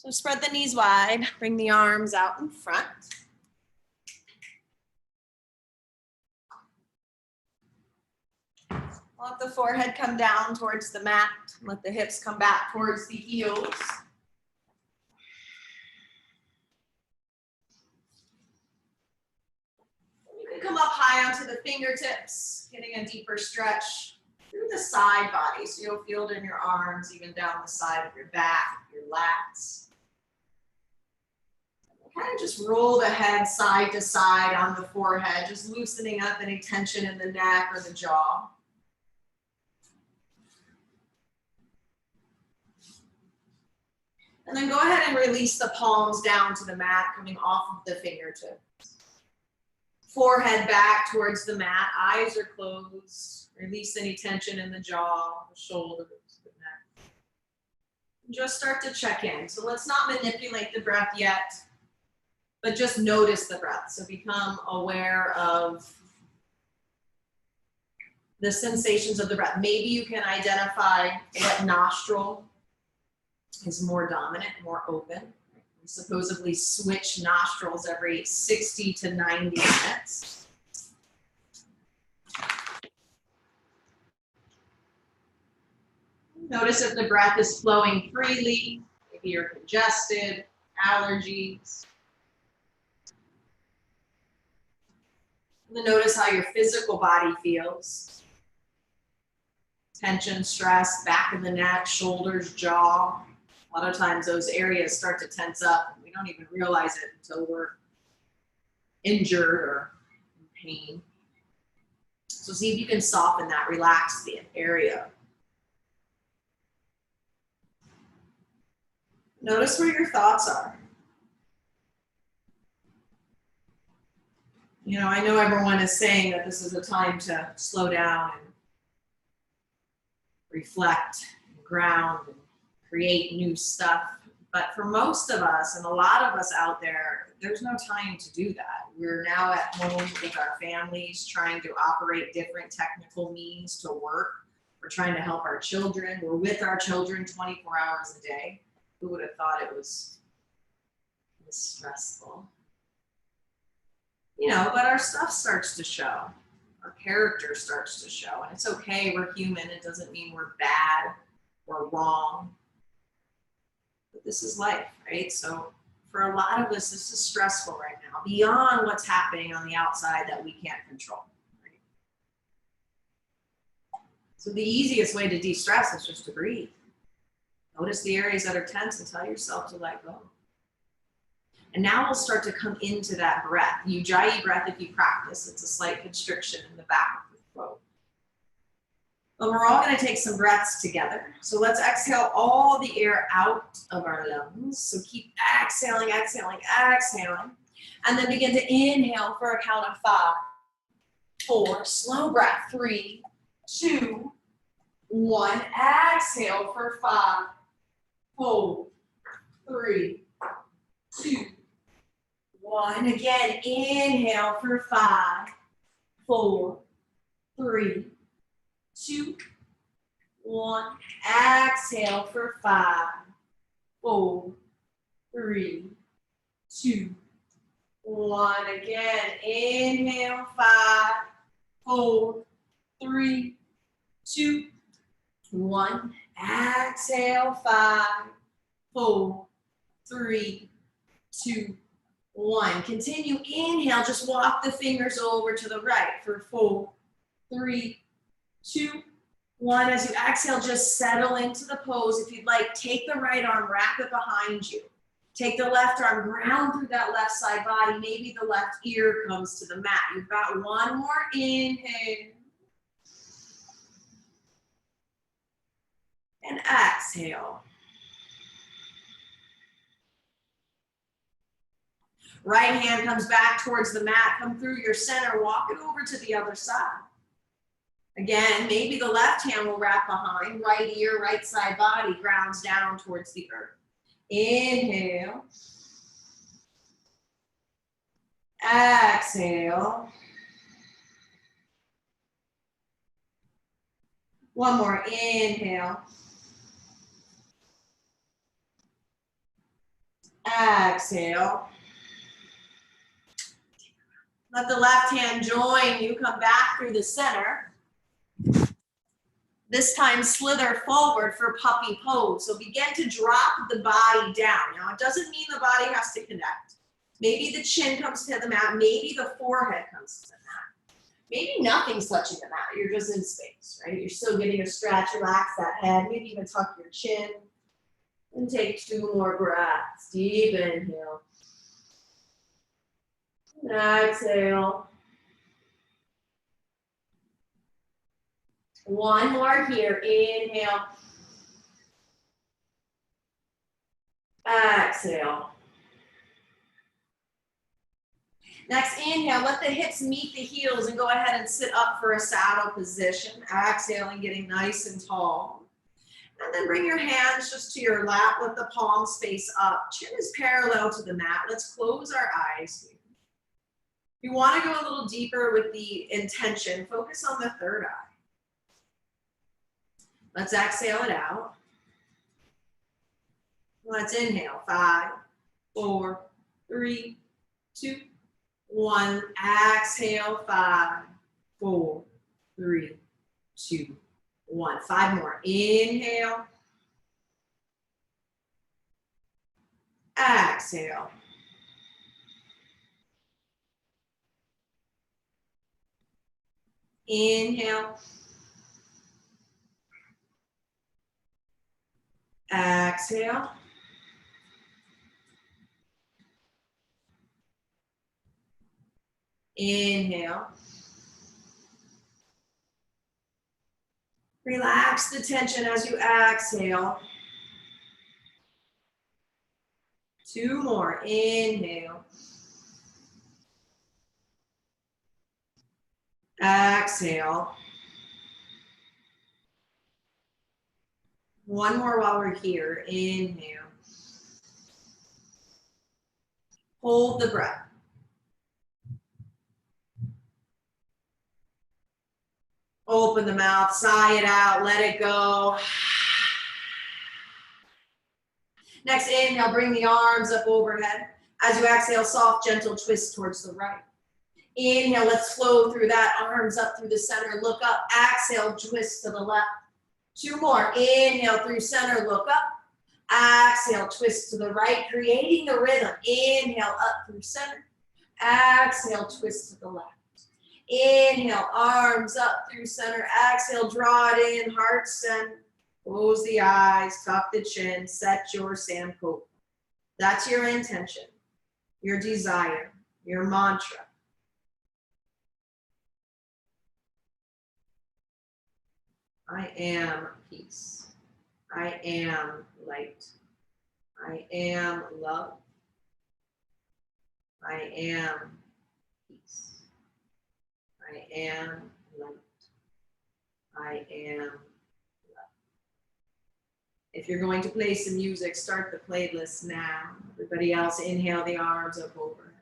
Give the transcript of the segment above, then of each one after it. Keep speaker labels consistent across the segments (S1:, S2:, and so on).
S1: So spread the knees wide, bring the arms out in front. Let the forehead come down towards the mat. Let the hips come back towards the heels. You can come up high onto the fingertips, getting a deeper stretch through the side body. So you'll feel it in your arms, even down the side of your back, your lats. Kind of just roll the head side to side on the forehead, just loosening up any tension in the neck or the jaw. And then go ahead and release the palms down to the mat, coming off of the fingertips. Forehead back towards the mat, eyes are closed. Release any tension in the jaw, the shoulders, the neck. And just start to check in. So let's not manipulate the breath yet, but just notice the breath. So become aware of the sensations of the breath. Maybe you can identify what nostril is more dominant, more open. We supposedly switch nostrils every 60 to 90 minutes. Notice if the breath is flowing freely, maybe you're congested, allergies. And then notice how your physical body feels. Tension, stress, back of the neck, shoulders, jaw. A lot of times those areas start to tense up and we don't even realize it until we're injured or in pain. So see if you can soften that, relax the area. Notice where your thoughts are. You know, I know everyone is saying that this is a time to slow down and reflect, and ground, and create new stuff. But for most of us, and a lot of us out there, there's no time to do that. We're now at home with our families, trying to operate different technical means to work. We're trying to help our children. We're with our children 24 hours a day. Who would have thought it was this stressful? You know, but our stuff starts to show. Our character starts to show. And it's okay, we're human. It doesn't mean we're bad or wrong. But this is life, right? So for a lot of us, this is stressful right now, beyond what's happening on the outside that we can't control. Right? So the easiest way to de-stress is just to breathe. Notice the areas that are tense and tell yourself to let go. And now we'll start to come into that breath. Ujjayi breath, if you practice, it's a slight constriction in the back of the throat. But we're all going to take some breaths together. So let's exhale all the air out of our lungs. So keep exhaling, exhaling, exhaling. And then begin to inhale for a count of 5, 4, slow breath, 3, 2, 1. Exhale for 5, 4, 3, 2, 1. Again, inhale for 5, 4, 3, 2, 1. Exhale for 5, 4, 3, 2, 1. Again, inhale 5, 4, 3, 2, 1. Exhale 5, 4, 3, 2, 1. Continue. Inhale. Just walk the fingers over to the right for 4, 3, 2, 1. As you exhale, just settle into the pose. If you'd like, take the right arm, wrap it behind you. Take the left arm, ground through that left side body. Maybe the left ear comes to the mat. You've got one more inhale. And exhale. Right hand comes back towards the mat. Come through your center. Walk it over to the other side. Again, maybe the left hand will wrap behind. Right ear, right side body grounds down towards the earth. Inhale. Exhale. One more. Inhale. Exhale. Let the left hand join you. Come back through the center. This time slither forward for puppy pose. So begin to drop the body down. Now it doesn't mean the body has to connect. Maybe the chin comes to the mat. Maybe the forehead comes to the mat. Maybe nothing's touching the mat. You're just in space, right? You're still getting a stretch. Relax that head. Maybe even tuck your chin. And take 2 more breaths. Deep inhale. Exhale. 1 more here. Inhale. Exhale. Next, inhale. Let the hips meet the heels and go ahead and sit up for a saddle position. Exhaling, getting nice and tall. And then bring your hands just to your lap. Let the palms face up. Chin is parallel to the mat. Let's close our eyes here. You want to go a little deeper with the intention. Focus on the third eye. Let's exhale it out. Let's inhale. 5, 4, 3, 2, 1. Exhale. 5, 4, 3, 2, 1. 5 more. Inhale. Exhale. Inhale. Exhale. Inhale. Relax the tension as you exhale. 2 more. Inhale. Exhale. 1 more while we're here. Inhale. Hold the breath. Open the mouth, sigh it out, let it go. Next, inhale, bring the arms up overhead. As you exhale, soft, gentle twist towards the right. Inhale, let's flow through that, arms up through the center, look up. Exhale, twist to the left. 2 more. Inhale through center, look up. Exhale, twist to the right, creating the rhythm. Inhale, up through center. Exhale, twist to the left. Inhale, arms up through center. Exhale, draw it in, heart center. Close the eyes, tuck the chin, set your sandpole. That's your intention, your desire, your mantra. I am peace. I am light. I am love. I am peace. I am light. I am love. If you're going to play some music, start the playlist now. Everybody else, inhale the arms up over.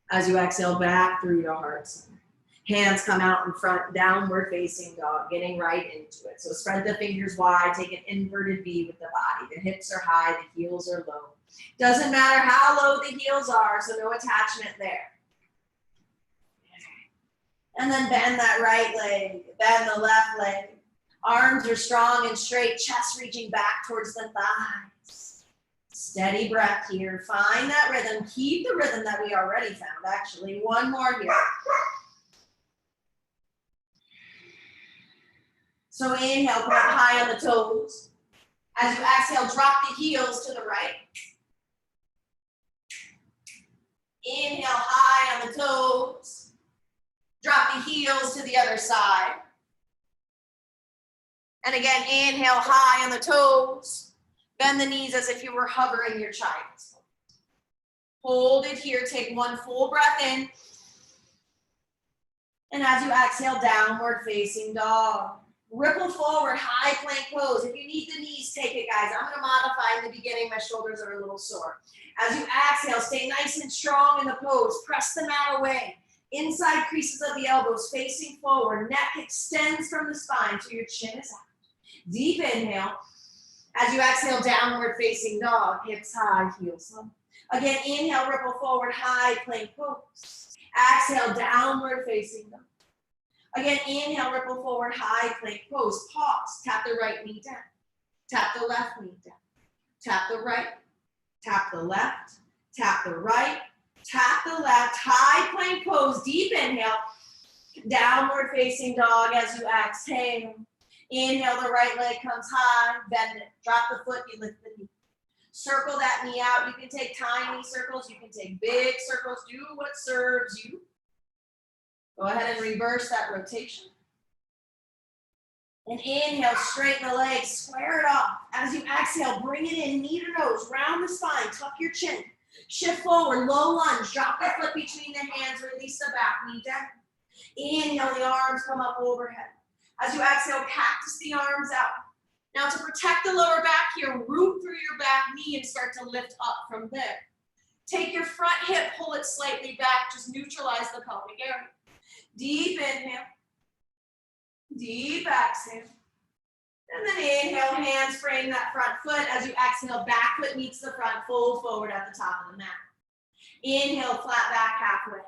S1: As you exhale, back through to heart center. Hands come out in front, downward facing dog, getting right into it. So spread the fingers wide, take an inverted V with the body. The hips are high, the heels are low. Doesn't matter how low the heels are, so no attachment there. And then bend that right leg, bend the left leg. Arms are strong and straight, chest reaching back towards the thighs. Steady breath here, find that rhythm. Keep the rhythm that we already found, actually. 1 more here. So inhale, come up high on the toes. As you exhale, drop the heels to the right. Inhale, high on the toes. Drop the heels to the other side. And again, inhale, high on the toes. Bend the knees as if you were hovering your child's pose. Hold it here, take 1 full breath in. And as you exhale, downward facing dog. Ripple forward, high plank pose. If you need the knees, take it, guys. I'm gonna modify in the beginning, my shoulders are a little sore. As you exhale, stay nice and strong in the pose. Press the mat away. Inside creases of the elbows facing forward. Neck extends from the spine so your chin is out. Deep inhale. As you exhale, downward facing dog, hips high, heels low. Again, inhale, ripple forward, high plank pose. Exhale, downward facing dog. Again, inhale, ripple forward, high plank pose. Pause, tap the right knee down. Tap the left knee down. Tap the right, tap the left, tap the right, tap the left, high plank pose, deep inhale, downward facing dog as you exhale. Inhale, the right leg comes high, bend it, drop the foot, you lift the knee. Circle that knee out. You can take tiny circles, you can take big circles, do what serves you. Go ahead and reverse that rotation. And inhale, straighten the legs, square it off. As you exhale, bring it in, knee to nose, round the spine, tuck your chin. Shift forward, low lunge, drop the foot between the hands, release the back knee down. Inhale, the arms come up overhead. As you exhale, cactus the arms out. Now to protect the lower back here, root through your back knee and start to lift up from there. Take your front hip, pull it slightly back, just neutralize the pelvic area. Deep inhale. Deep exhale. And then inhale, hands frame that front foot. As you exhale, back foot meets the front, fold forward at the top of the mat. Inhale, flat back halfway.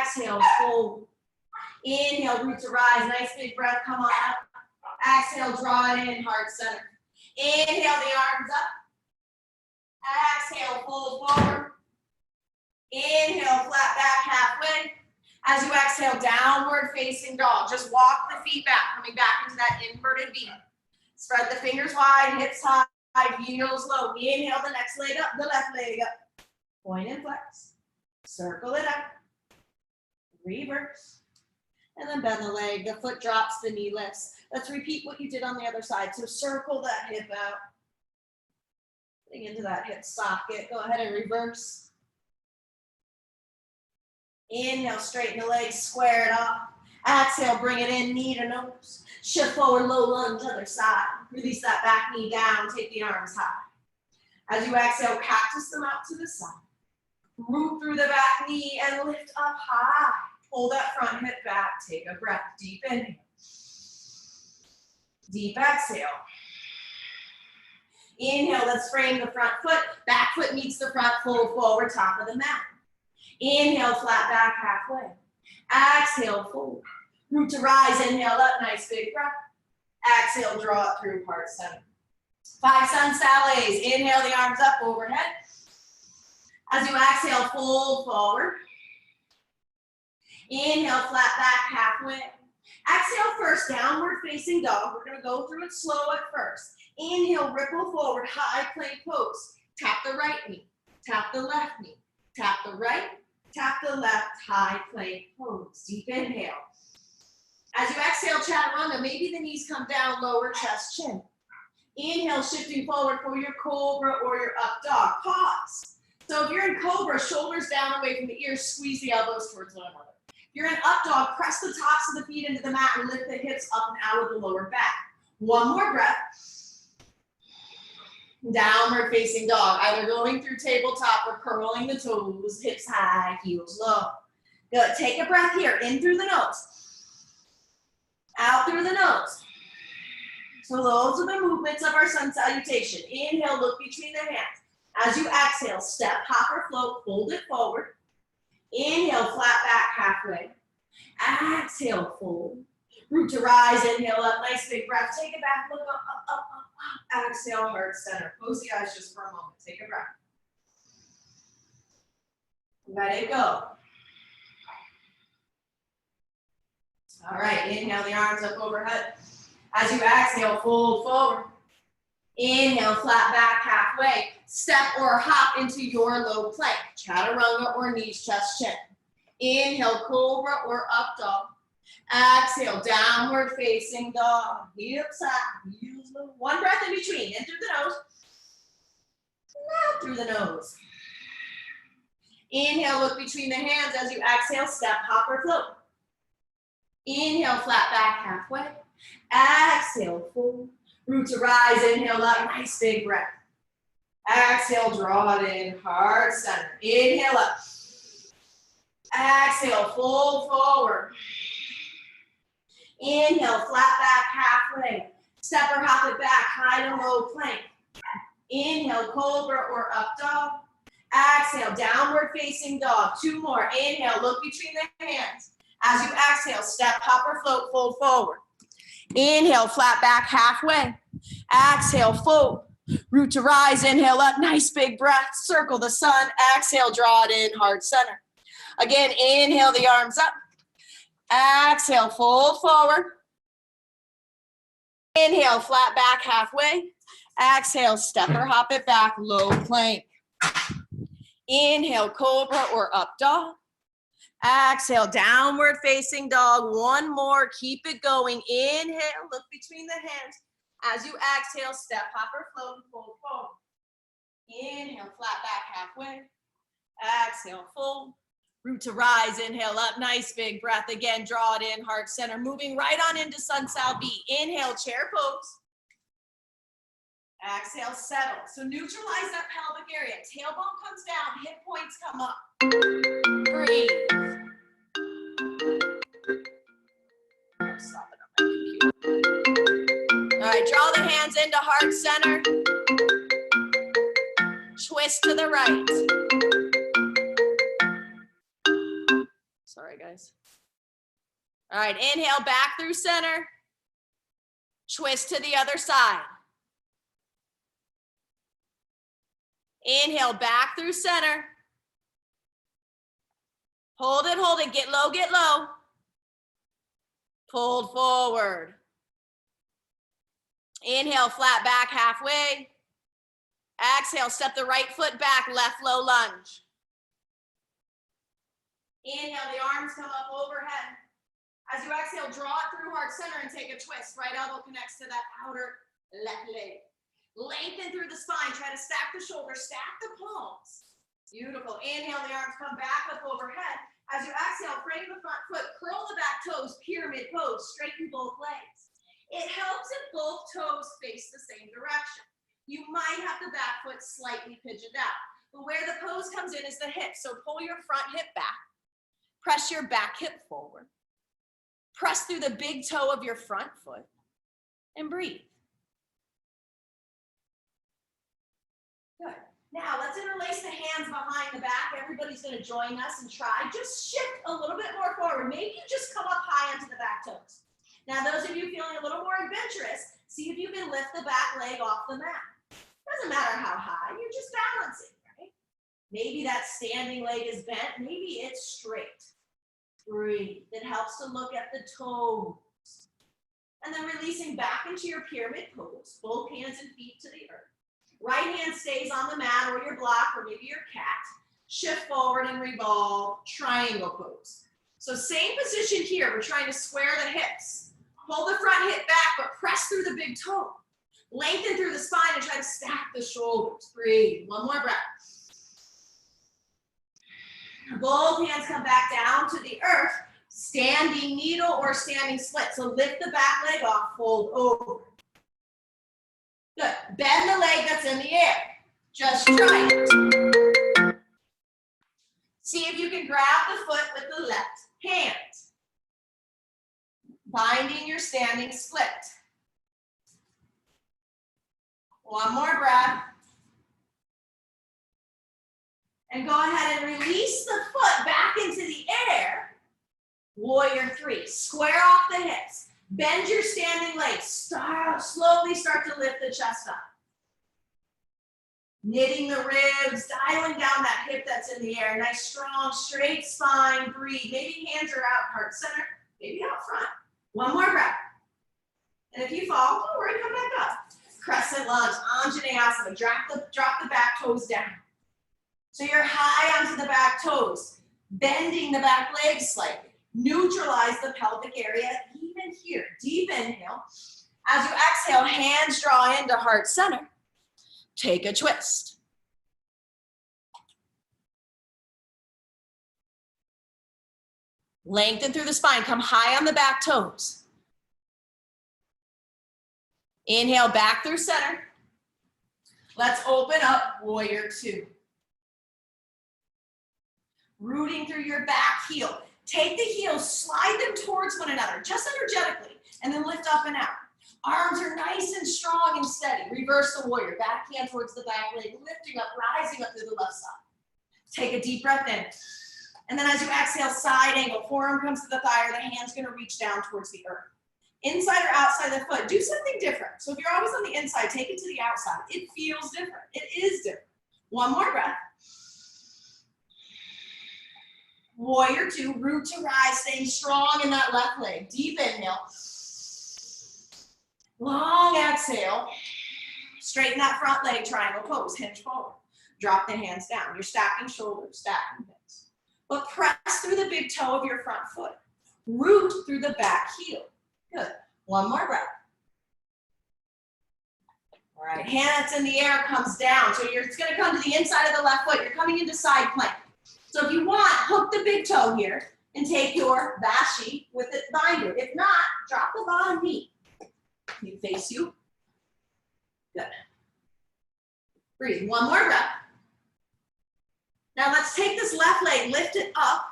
S1: Exhale, fold. Inhale, root to rise. Nice big breath, come on up. Exhale, draw it in, heart center. Inhale, the arms up. Exhale, fold forward. Inhale, flat back halfway. As you exhale, downward facing dog. Just walk the feet back, coming back into that inverted V. Spread the fingers wide, hips high, heels low. Inhale, the next leg up, the left leg up. Point and flex. Circle it up. Reverse. And then bend the leg. The foot drops, the knee lifts. Let's repeat what you did on the other side. So circle that hip out. Getting into that hip socket. Go ahead and reverse. Inhale, straighten the legs, square it off. Exhale, bring it in, knee to nose. Shift forward, low lunge, other side. Release that back knee down, take the arms high. As you exhale, cactus them out to the side. Root through the back knee and lift up high. Pull that front hip back, take a breath. Deep inhale. Deep exhale. Inhale, let's frame the front foot. Back foot meets the front, fold forward, top of the mat. Inhale, flat back halfway. Exhale, fold. Root to rise, inhale up, nice big breath. Exhale, draw it through, heart center. 5 sun salets. Inhale, the arms up overhead. As you exhale, fold forward. Inhale, flat back halfway. Exhale first, downward facing dog. We're gonna go through it slow at first. Inhale, ripple forward, high plank pose. Tap the right knee, tap the left knee, tap the right, tap the left, high plank pose. Deep inhale. As you exhale, chaturanga, maybe the knees come down, lower chest, chin. Inhale, shifting forward for your cobra or your up dog. Pause. So if you're in cobra, shoulders down away from the ears, squeeze the elbows towards one another. If you're in up dog, press the tops of the feet into the mat and lift the hips up and out of the lower back. One more breath. Downward facing dog, either going through tabletop or curling the toes, hips high, heels low. Good, take a breath here, in through the nose, out through the nose. So those are the movements of our sun salutation. Inhale, look between the hands. As you exhale, step, hop or float, fold it forward. Inhale, flat back halfway. Exhale, fold. Root to rise, inhale up, nice big breath. Take it back, look up, up, up, up, up. Exhale, heart center. Close the eyes just for a moment. Take a breath. Let it go. All right, inhale the arms up overhead. As you exhale, fold forward. Inhale, flat back halfway. Step or hop into your low plank. Chaturanga or knees, chest, chin. Inhale, cobra or up dog. Exhale, downward facing dog. Hips high, heels low. One breath in between. In through the nose. Out through the nose. Inhale, look between the hands. As you exhale, step, hop or float. Inhale, flat back halfway. Exhale, fold. Root to rise, inhale up, nice big breath. Exhale, draw it in, heart center. Inhale up. Exhale, fold forward. Inhale, flat back halfway. Step or hop it back, high to low plank. Inhale, cobra or up dog. Exhale, downward facing dog. 2 more. Inhale, look between the hands. As you exhale, step, hop or float, fold forward. Inhale, flat back halfway. Exhale, fold. Root to rise, inhale up, nice big breath. Circle the sun. Exhale, draw it in, heart center. Again, inhale the arms up. Exhale, fold forward. Inhale, flat back halfway. Exhale, step or hop it back, low plank. Inhale, cobra or up dog. Exhale, downward facing dog. 1 more, keep it going. Inhale, look between the hands. As you exhale, step, hop or float, and fold forward. Inhale, flat back halfway. Exhale, fold. Root to rise, inhale up, nice big breath. Again, draw it in, heart center. Moving right on into Sun Sal B. Inhale, chair pose. Exhale, settle. So neutralize that pelvic area. Tailbone comes down, hip points come up. Breathe. Stop it on my computer. All right, draw the hands into heart center. Twist to the right. Sorry, guys. All right, inhale back through center. Twist to the other side. Inhale back through center. Hold it, get low. Fold forward. Inhale, flat back halfway. Exhale, step the right foot back, left low lunge. Inhale, the arms come up overhead. As you exhale, draw it through heart center and take a twist. Right elbow connects to that outer left leg. Lengthen through the spine. Try to stack the shoulders, stack the palms. Beautiful. Inhale, the arms come back up overhead. As you exhale, frame the front foot, curl the back toes, pyramid pose, straighten both legs. It helps if both toes face the same direction. You might have the back foot slightly pigeoned out, but where the pose comes in is the hip. So pull your front hip back, press your back hip forward, press through the big toe of your front foot, and breathe. Good. Now let's interlace the hands behind the back. Everybody's going to join us and try. Just shift a little bit more forward. Maybe you just come up high onto the back toes. Now those of you feeling a little more adventurous, see if you can lift the back leg off the mat. Doesn't matter how high, you're just balancing, right? Maybe that standing leg is bent, maybe it's straight. Breathe. It helps to look at the toes. And then releasing back into your pyramid pose, both hands and feet to the earth. Right hand stays on the mat or your block or maybe your cat. Shift forward and revolve, triangle pose. So same position here, we're trying to square the hips. Pull the front hip back, but press through the big toe. Lengthen through the spine and try to stack the shoulders. Breathe. 1 more breath. Both hands come back down to the earth. Standing needle or standing split. So lift the back leg off, fold over. Good. Bend the leg that's in the air. Just try it. See if you can grab the foot with the left hand. Binding your standing split. 1 more breath. And go ahead and release the foot back into the air. Warrior 3. Square off the hips. Bend your standing legs. Slowly start to lift the chest up. Knitting the ribs, dialing down that hip that's in the air. Nice, strong, straight spine. Breathe. Maybe hands are out, heart center. Maybe out front. 1 more breath. And if you fall, don't worry, come back up. Crescent lunge, Anjaneyasana. Drop the back toes down. So you're high onto the back toes, bending the back legs slightly. Neutralize the pelvic area, even here. Deep inhale. As you exhale, hands draw into heart center. Take a twist. Lengthen through the spine. Come high on the back toes. Inhale back through center. Let's open up Warrior 2. Rooting through your back heel. Take the heels, slide them towards one another, just energetically, and then lift up and out. Arms are nice and strong and steady. Reverse the warrior. Back hand towards the back leg, lifting up, rising up through the left side. Take a deep breath in. And then as you exhale, side angle. Forearm comes to the thigh, or the hand's going to reach down towards the earth. Inside or outside the foot, do something different. So if you're always on the inside, take it to the outside. It feels different. It is different. One more breath. Warrior two, root to rise, staying strong in that left leg. Deep inhale. Long exhale. Straighten that front leg, triangle pose, hinge forward. Drop the hands down. You're stacking shoulders, stacking hips. But press through the big toe of your front foot. Root through the back heel. Good. One more breath. All right, hands in the air, comes down. So it's going to come to the inside of the left foot. You're coming into side plank. So if you want, hook the big toe here and take your vashi with it binder. If not, drop the bottom knee. You face you. Good. Breathe. One more breath. Now let's take this left leg, lift it up,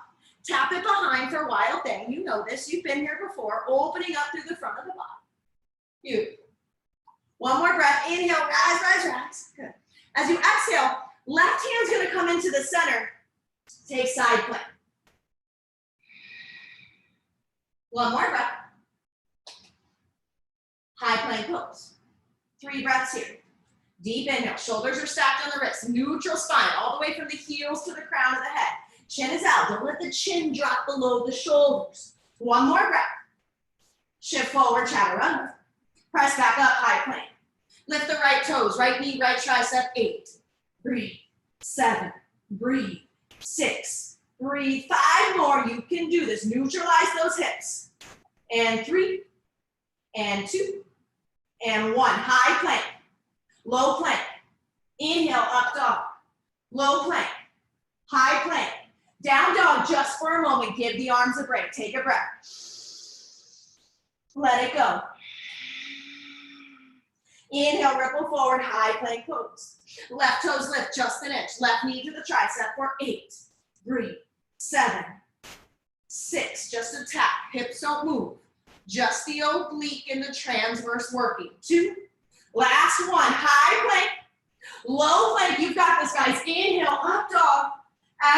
S1: tap it behind for wild thing. You know this. You've been here before. Opening up through the front of the body. Beautiful. One more breath. Inhale, rise, rise, rise. Good. As you exhale, left hand's going to come into the center. Take side plank. One more breath. High plank pose. 3 breaths here. Deep inhale. Shoulders are stacked on the wrists. Neutral spine all the way from the heels to the crown of the head. Chin is out. Don't let the chin drop below the shoulders. One more breath. Shift forward, chaturanga. Press back up, high plank. Lift the right toes, right knee, right tricep. 8. Breathe. 7. Breathe. 6. Breathe. 5 more. You can do this. Neutralize those hips. And 3. And 2. And 1. High plank. Low plank. Inhale, up dog. Low plank. High plank. Down dog just for a moment. Give the arms a break. Take a breath. Let it go. Inhale, ripple forward, high plank pose. Left toes lift just an inch. Left knee to the tricep for 8. Breathe. 7. 6. Just a tap. Hips don't move. Just the oblique and the transverse working. 2. Last one. High plank. Low plank. You've got this, guys. Inhale, up dog.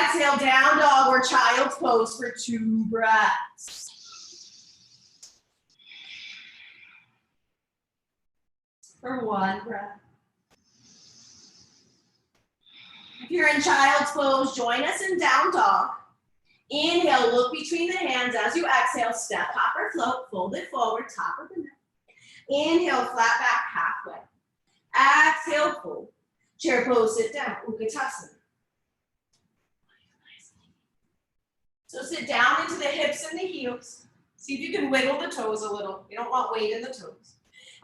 S1: Exhale, down dog or child's pose for 2 breaths. For 1 breath. If you're in child's pose, join us in down dog. Inhale, look between the hands as you exhale. Step, hop, or float. Fold it forward, top of the neck. Inhale, flat back halfway. Exhale, fold. Chair pose, sit down. Utkatasana. So sit down into the hips and the heels. See if you can wiggle the toes a little. You don't want weight in the toes.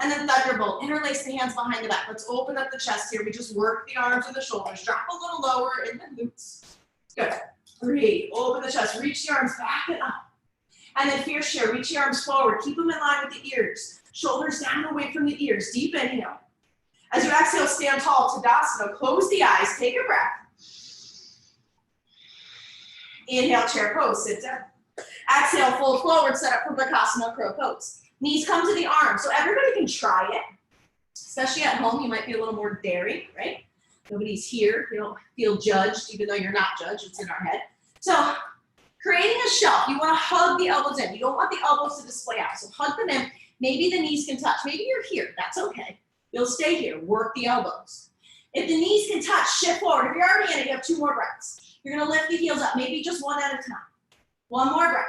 S1: And then thunderbolt. Interlace the hands behind the back. Let's open up the chest here. We just work the arms and the shoulders. Drop a little lower in the glutes. Good. Breathe. Open the chest. Reach the arms back and up. And then fierce chair. Reach the arms forward. Keep them in line with the ears. Shoulders down away from the ears. Deep inhale. As you exhale, stand tall. Tadasana. Close the eyes. Take a breath. Inhale, chair pose. Sit down. Exhale, fold forward. Set up for Bakasana, crow pose. Knees come to the arms. So everybody can try it. Especially at home, you might be a little more daring, right? Nobody's here. You don't feel judged, even though you're not judged. It's in our head. So creating a shelf, you want to hug the elbows in. You don't want the elbows to display out. So hug them in. Maybe the knees can touch. Maybe you're here. That's okay. You'll stay here. Work the elbows. If the knees can touch, shift forward. If you're already in it, you have 2 more breaths. You're going to lift the heels up, maybe just 1 at a time. 1 more breath.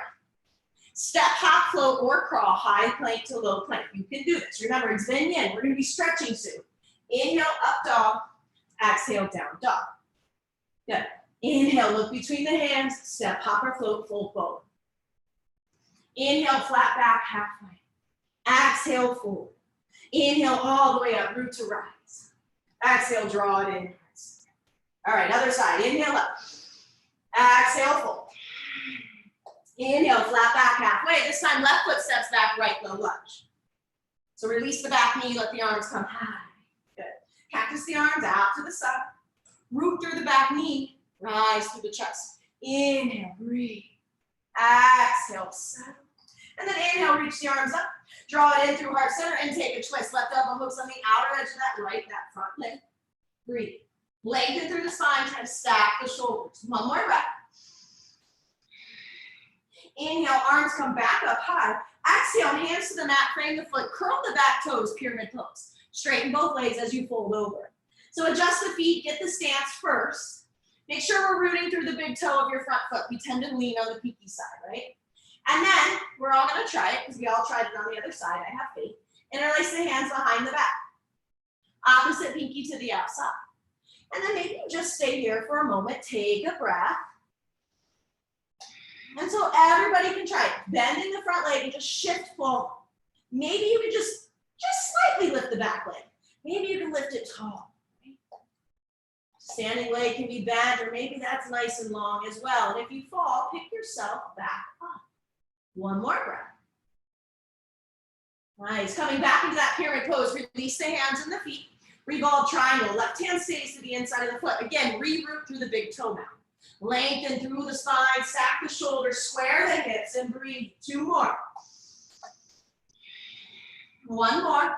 S1: Step, hop, float, or crawl, high plank to low plank. You can do this. Remember, it's yin yin. We're going to be stretching soon. Inhale, up dog. Exhale, down dog. Good. Inhale, look between the hands. Step, hop, or float, fold forward. Inhale, flat back, halfway. Exhale, fold. Inhale, all the way up, root to rise. Exhale, draw it in. All right, other side. Inhale up. Exhale, fold. Inhale, flat back halfway. This time, left foot steps back, right low lunge. So release the back knee, let the arms come high. Good. Cactus the arms out to the side. Root through the back knee, rise through the chest. Inhale, breathe. Exhale, settle. And then inhale, reach the arms up. Draw it in through heart center and take a twist. Left elbow hooks on the outer edge of that right, that front leg. Breathe. Lengthen through the spine, try to stack the shoulders. One more breath. Inhale, arms come back up high. Exhale, hands to the mat, frame the foot, curl the back toes, pyramid pose. Straighten both legs as you fold over. So adjust the feet, get the stance first. Make sure we're rooting through the big toe of your front foot. We tend to lean on the pinky side, right? And then we're all gonna try it, because we all tried it on the other side, I have faith. Interlace the hands behind the back. Opposite pinky to the outside. And then maybe you just stay here for a moment, take a breath. And so everybody can try it. Bend in the front leg and just shift forward. Maybe you can just slightly lift the back leg. Maybe you can lift it tall. Right? Standing leg can be bent, or maybe that's nice and long as well. And if you fall, pick yourself back up. One more breath. Nice. Coming back into that pyramid pose, release the hands and the feet. Revolve triangle. Left hand stays to the inside of the foot. Again, reroot through the big toe mound. Lengthen through the spine, stack the shoulders, square the hips, and breathe. Two more. One more.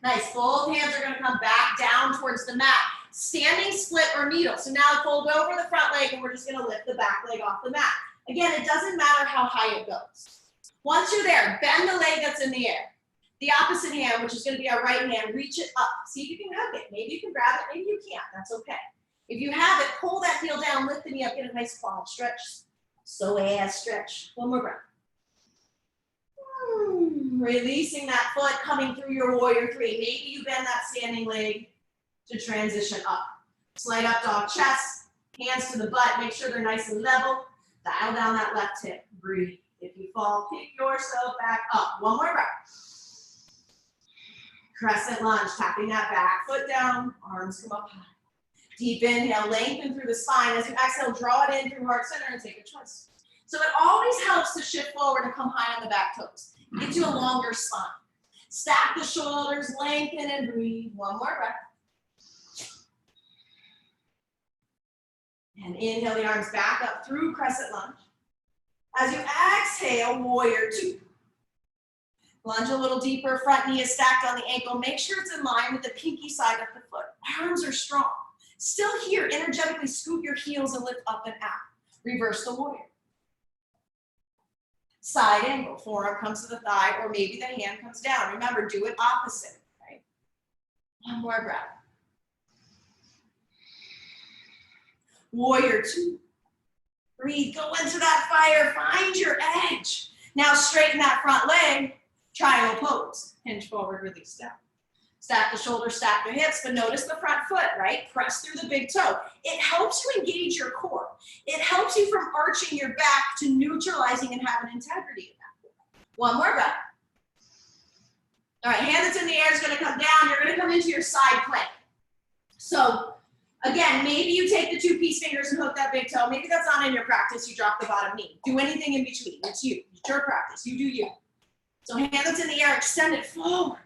S1: Nice. Both hands are going to come back down towards the mat. Standing split or needle. So now fold over the front leg, and we're just going to lift the back leg off the mat. Again, it doesn't matter how high it goes. Once you're there, bend the leg that's in the air. The opposite hand, which is going to be our right hand, reach it up. See if you can hug it. Maybe you can grab it, maybe you can't. That's okay. If you have it, pull that heel down, lift the knee up, get a nice quad stretch. Psoas stretch. One more breath. Releasing that foot, coming through your warrior three. Maybe you bend that standing leg to transition up. Slight up dog chest, hands to the butt, make sure they're nice and level. Dial down that left hip. Breathe. If you fall, pick yourself back up. One more breath. Crescent lunge, tapping that back foot down, arms come up high. Deep inhale, lengthen through the spine. As you exhale, draw it in through heart center and take a twist. So it always helps to shift forward and come high on the back toes. Get you a longer spine. Stack the shoulders, lengthen and breathe. One more breath. And inhale the arms back up through crescent lunge. As you exhale, warrior two. Lunge a little deeper, front knee is stacked on the ankle. Make sure it's in line with the pinky side of the foot. Arms are strong. Still here, energetically scoot your heels and lift up and out. Reverse the warrior. Side angle, forearm comes to the thigh, or maybe the hand comes down. Remember, do it opposite, right? One more breath. Warrior two. Breathe, go into that fire, find your edge. Now straighten that front leg. Triangle pose, hinge forward, release down. Stack the shoulders, stack the hips, but notice the front foot, right? Press through the big toe. It helps you engage your core. It helps you from arching your back to neutralizing and having integrity in that. One more breath. All right, hand that's in the air is gonna come down. You're gonna come into your side plank. So again, maybe you take the two peace fingers and hook that big toe. Maybe that's not in your practice, you drop the bottom knee. Do anything in between, it's you, it's your practice, you do you. So hand that's in the air, extend it forward.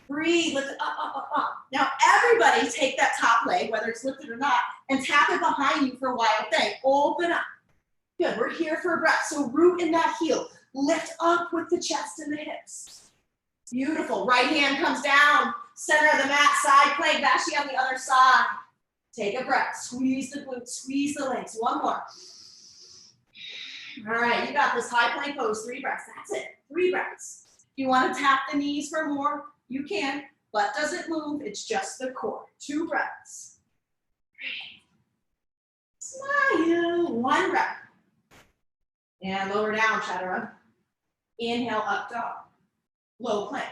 S1: Breathe, lift it up, up, up, up. Now everybody take that top leg, whether it's lifted or not, and tap it behind you for a wild thing. Open up. Good, we're here for a breath. So root in that heel. Lift up with the chest and the hips. Beautiful, right hand comes down. Center of the mat, side plank, Vashi on the other side. Take a breath, squeeze the glutes, squeeze the legs. One more. All right, you got this high plank pose, 3 breaths, that's it, 3 breaths. If you want to tap the knees for more, you can. Butt doesn't move, it's just the core. 2 breaths. Smile, 1 breath. And lower down, chaturanga. Inhale, up dog. Low plank.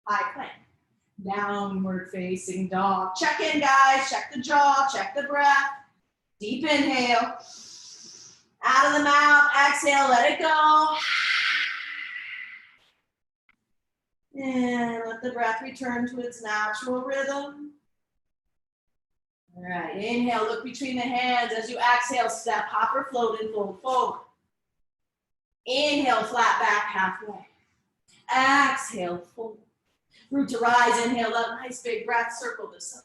S1: High plank. Downward facing dog. Check in, guys, check the jaw, check the breath. Deep inhale. Out of the mouth, exhale, let it go. And let the breath return to its natural rhythm. All right, inhale, look between the hands. As you exhale, step, hop or float and fold forward. Inhale, flat back halfway. Exhale, fold. Root to rise, inhale up, nice big breath, circle the sun.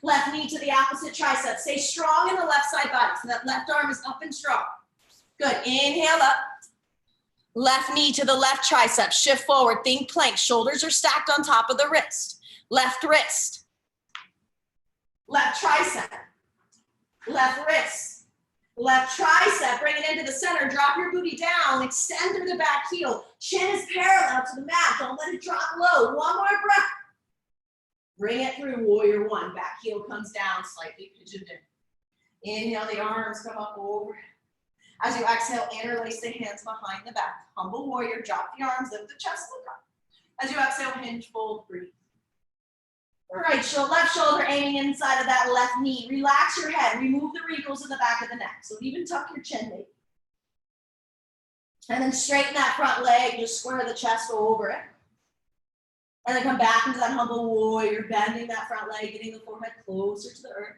S1: Left knee to the opposite tricep. Stay strong in the left side body. So that left arm is up and strong. Good. Inhale up. Left knee to the left tricep. Shift forward. Think plank. Shoulders are stacked on top of the wrist. Left wrist. Left tricep. Left wrist. Left tricep. Bring it into the center. Drop your booty down. Extend through the back heel. Chin is parallel to the mat. Don't let it drop low. One more breath. Bring it through, warrior one. Back heel comes down, slightly pigeoned in. Inhale, the arms come up over. As you exhale, interlace the hands behind the back. Humble warrior, drop the arms, lift the chest, look up. As you exhale, hinge, fold, breathe. Right shoulder, left shoulder aiming inside of that left knee. Relax your head, remove the wrinkles in the back of the neck. So even tuck your chin, maybe. And then straighten that front leg, just square the chest over it. And then come back into that humble warrior, bending that front leg, getting the forehead closer to the earth.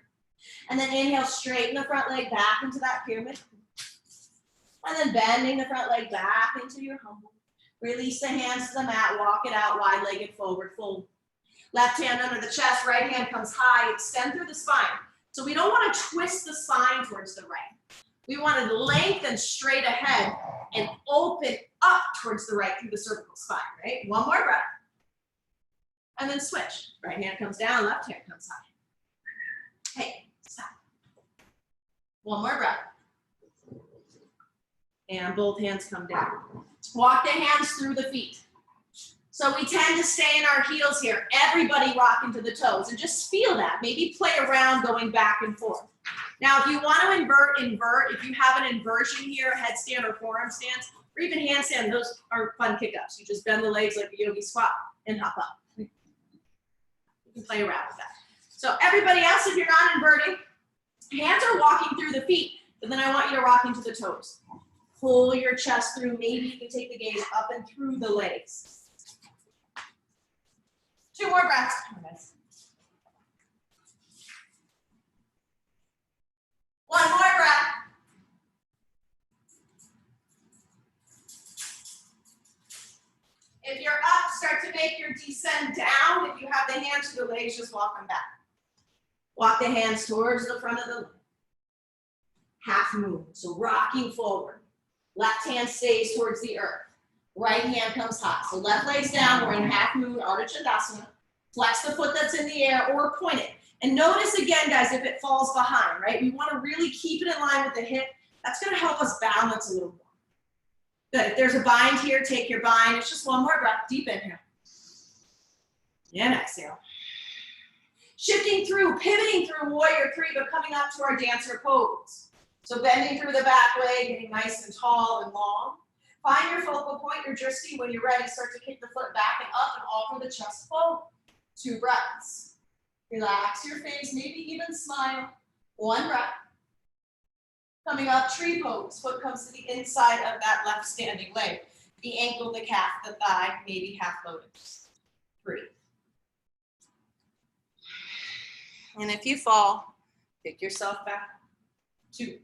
S1: And then inhale, straighten the front leg back into that pyramid. And then bending the front leg back into your humble. Release the hands to the mat, walk it out, wide-legged forward fold. Left hand under the chest, right hand comes high, extend through the spine. So we don't want to twist the spine towards the right. We want to lengthen straight ahead and open up towards the right through the cervical spine, right? One more breath. And then switch. Right hand comes down, left hand comes high. Hey, stop. One more breath. And both hands come down. Walk the hands through the feet. So we tend to stay in our heels here. Everybody rock into the toes and just feel that. Maybe play around going back and forth. Now, if you want to invert. If you have an inversion here, headstand or forearm stance, or even handstand, those are fun kick-ups. You just bend the legs like a yogi squat and hop up. You can play around with that. So everybody else, if you're not inverting, hands are walking through the feet, but then I want you to rock into the toes. Pull your chest through. Maybe you can take the gaze up and through the legs. 2 more breaths. One more breath. If you're up, start to make your descend down. If you have the hands to the legs, just walk them back. Walk the hands towards the front of the leg. Half moon, so rocking forward. Left hand stays towards the earth. Right hand comes high. So left leg's down, we're in half moon, Ardha Chandrasana. Flex the foot that's in the air or point it. And notice again, guys, if it falls behind, right? We want to really keep it in line with the hip. That's going to help us balance a little more. Good. If there's a bind here, take your bind. It's just one more breath. Deep inhale. And exhale. Shifting through, pivoting through warrior three, but coming up to our dancer pose. So bending through the back leg, getting nice and tall and long. Find your focal point, your drishti. When you're ready, start to kick the foot back and up and offer the chest fold. 2 breaths. Relax your face, maybe even smile. 1 breath. Coming up, tree pose. Foot comes to the inside of that left standing leg. The ankle, the calf, the thigh, maybe half lotus. Breathe. And if you fall, pick yourself back. 2.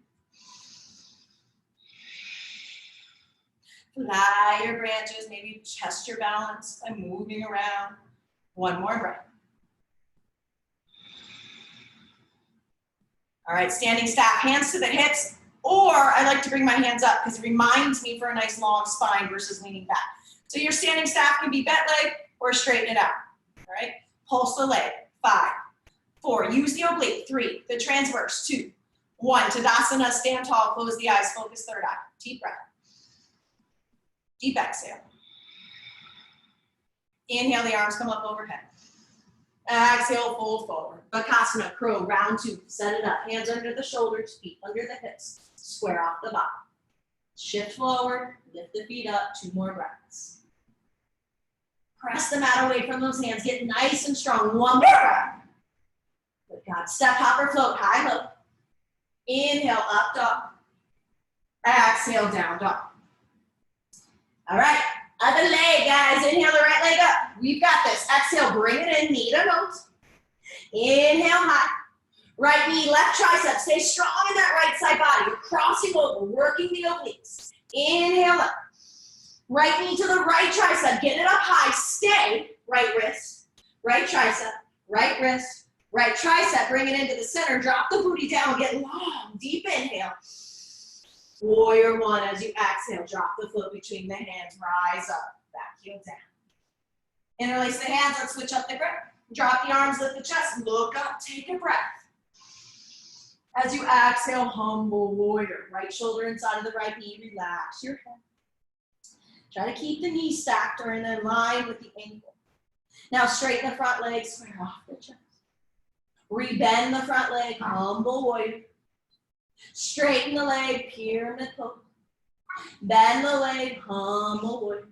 S1: Fly your branches, maybe test your balance by moving around. 1 more breath. All right, standing staff, hands to the hips, or I like to bring my hands up because it reminds me for a nice long spine versus leaning back. So your standing staff can be bent leg or straighten it out, all right? Pulse the leg, 5, 4, use the oblique, 3, the transverse, 2, 1, Tadasana, stand tall, close the eyes, focus third eye, deep breath. Deep exhale. Inhale, the arms come up overhead. Exhale, fold forward. Bakasana, crow, round 2. Set it up. Hands under the shoulders, feet under the hips. Square off the bottom. Shift forward, lift the feet up. 2 more breaths. Press the mat away from those hands. Get nice and strong. 1 more breath. Good God. Step, hop, or float, high, low. Inhale, up, dog. Exhale, down, dog. All right. Other leg, guys. Inhale the right leg up. We've got this. Exhale, bring it in, knee to nose. Inhale high. Right knee, left tricep. Stay strong in that right side body. You're crossing over, working the obliques. Inhale up. Right knee to the right tricep. Get it up high. Stay. Right wrist, right tricep, right wrist, Right tricep, bring it into the center, drop the booty down, get long, deep inhale. Warrior one, as you exhale, drop the foot between the hands, rise up, back heel down. Interlace the hands, let's switch up the grip. Drop the arms, lift the chest, look up, take a breath. As you exhale, humble warrior. Right shoulder inside of the right knee, relax your head. Try to keep the knee stacked or in line with the ankle. Now straighten the front leg, square off the chest. Rebend the front leg, humble warrior. Straighten the leg, pyramid pose. Bend the leg, humble warrior.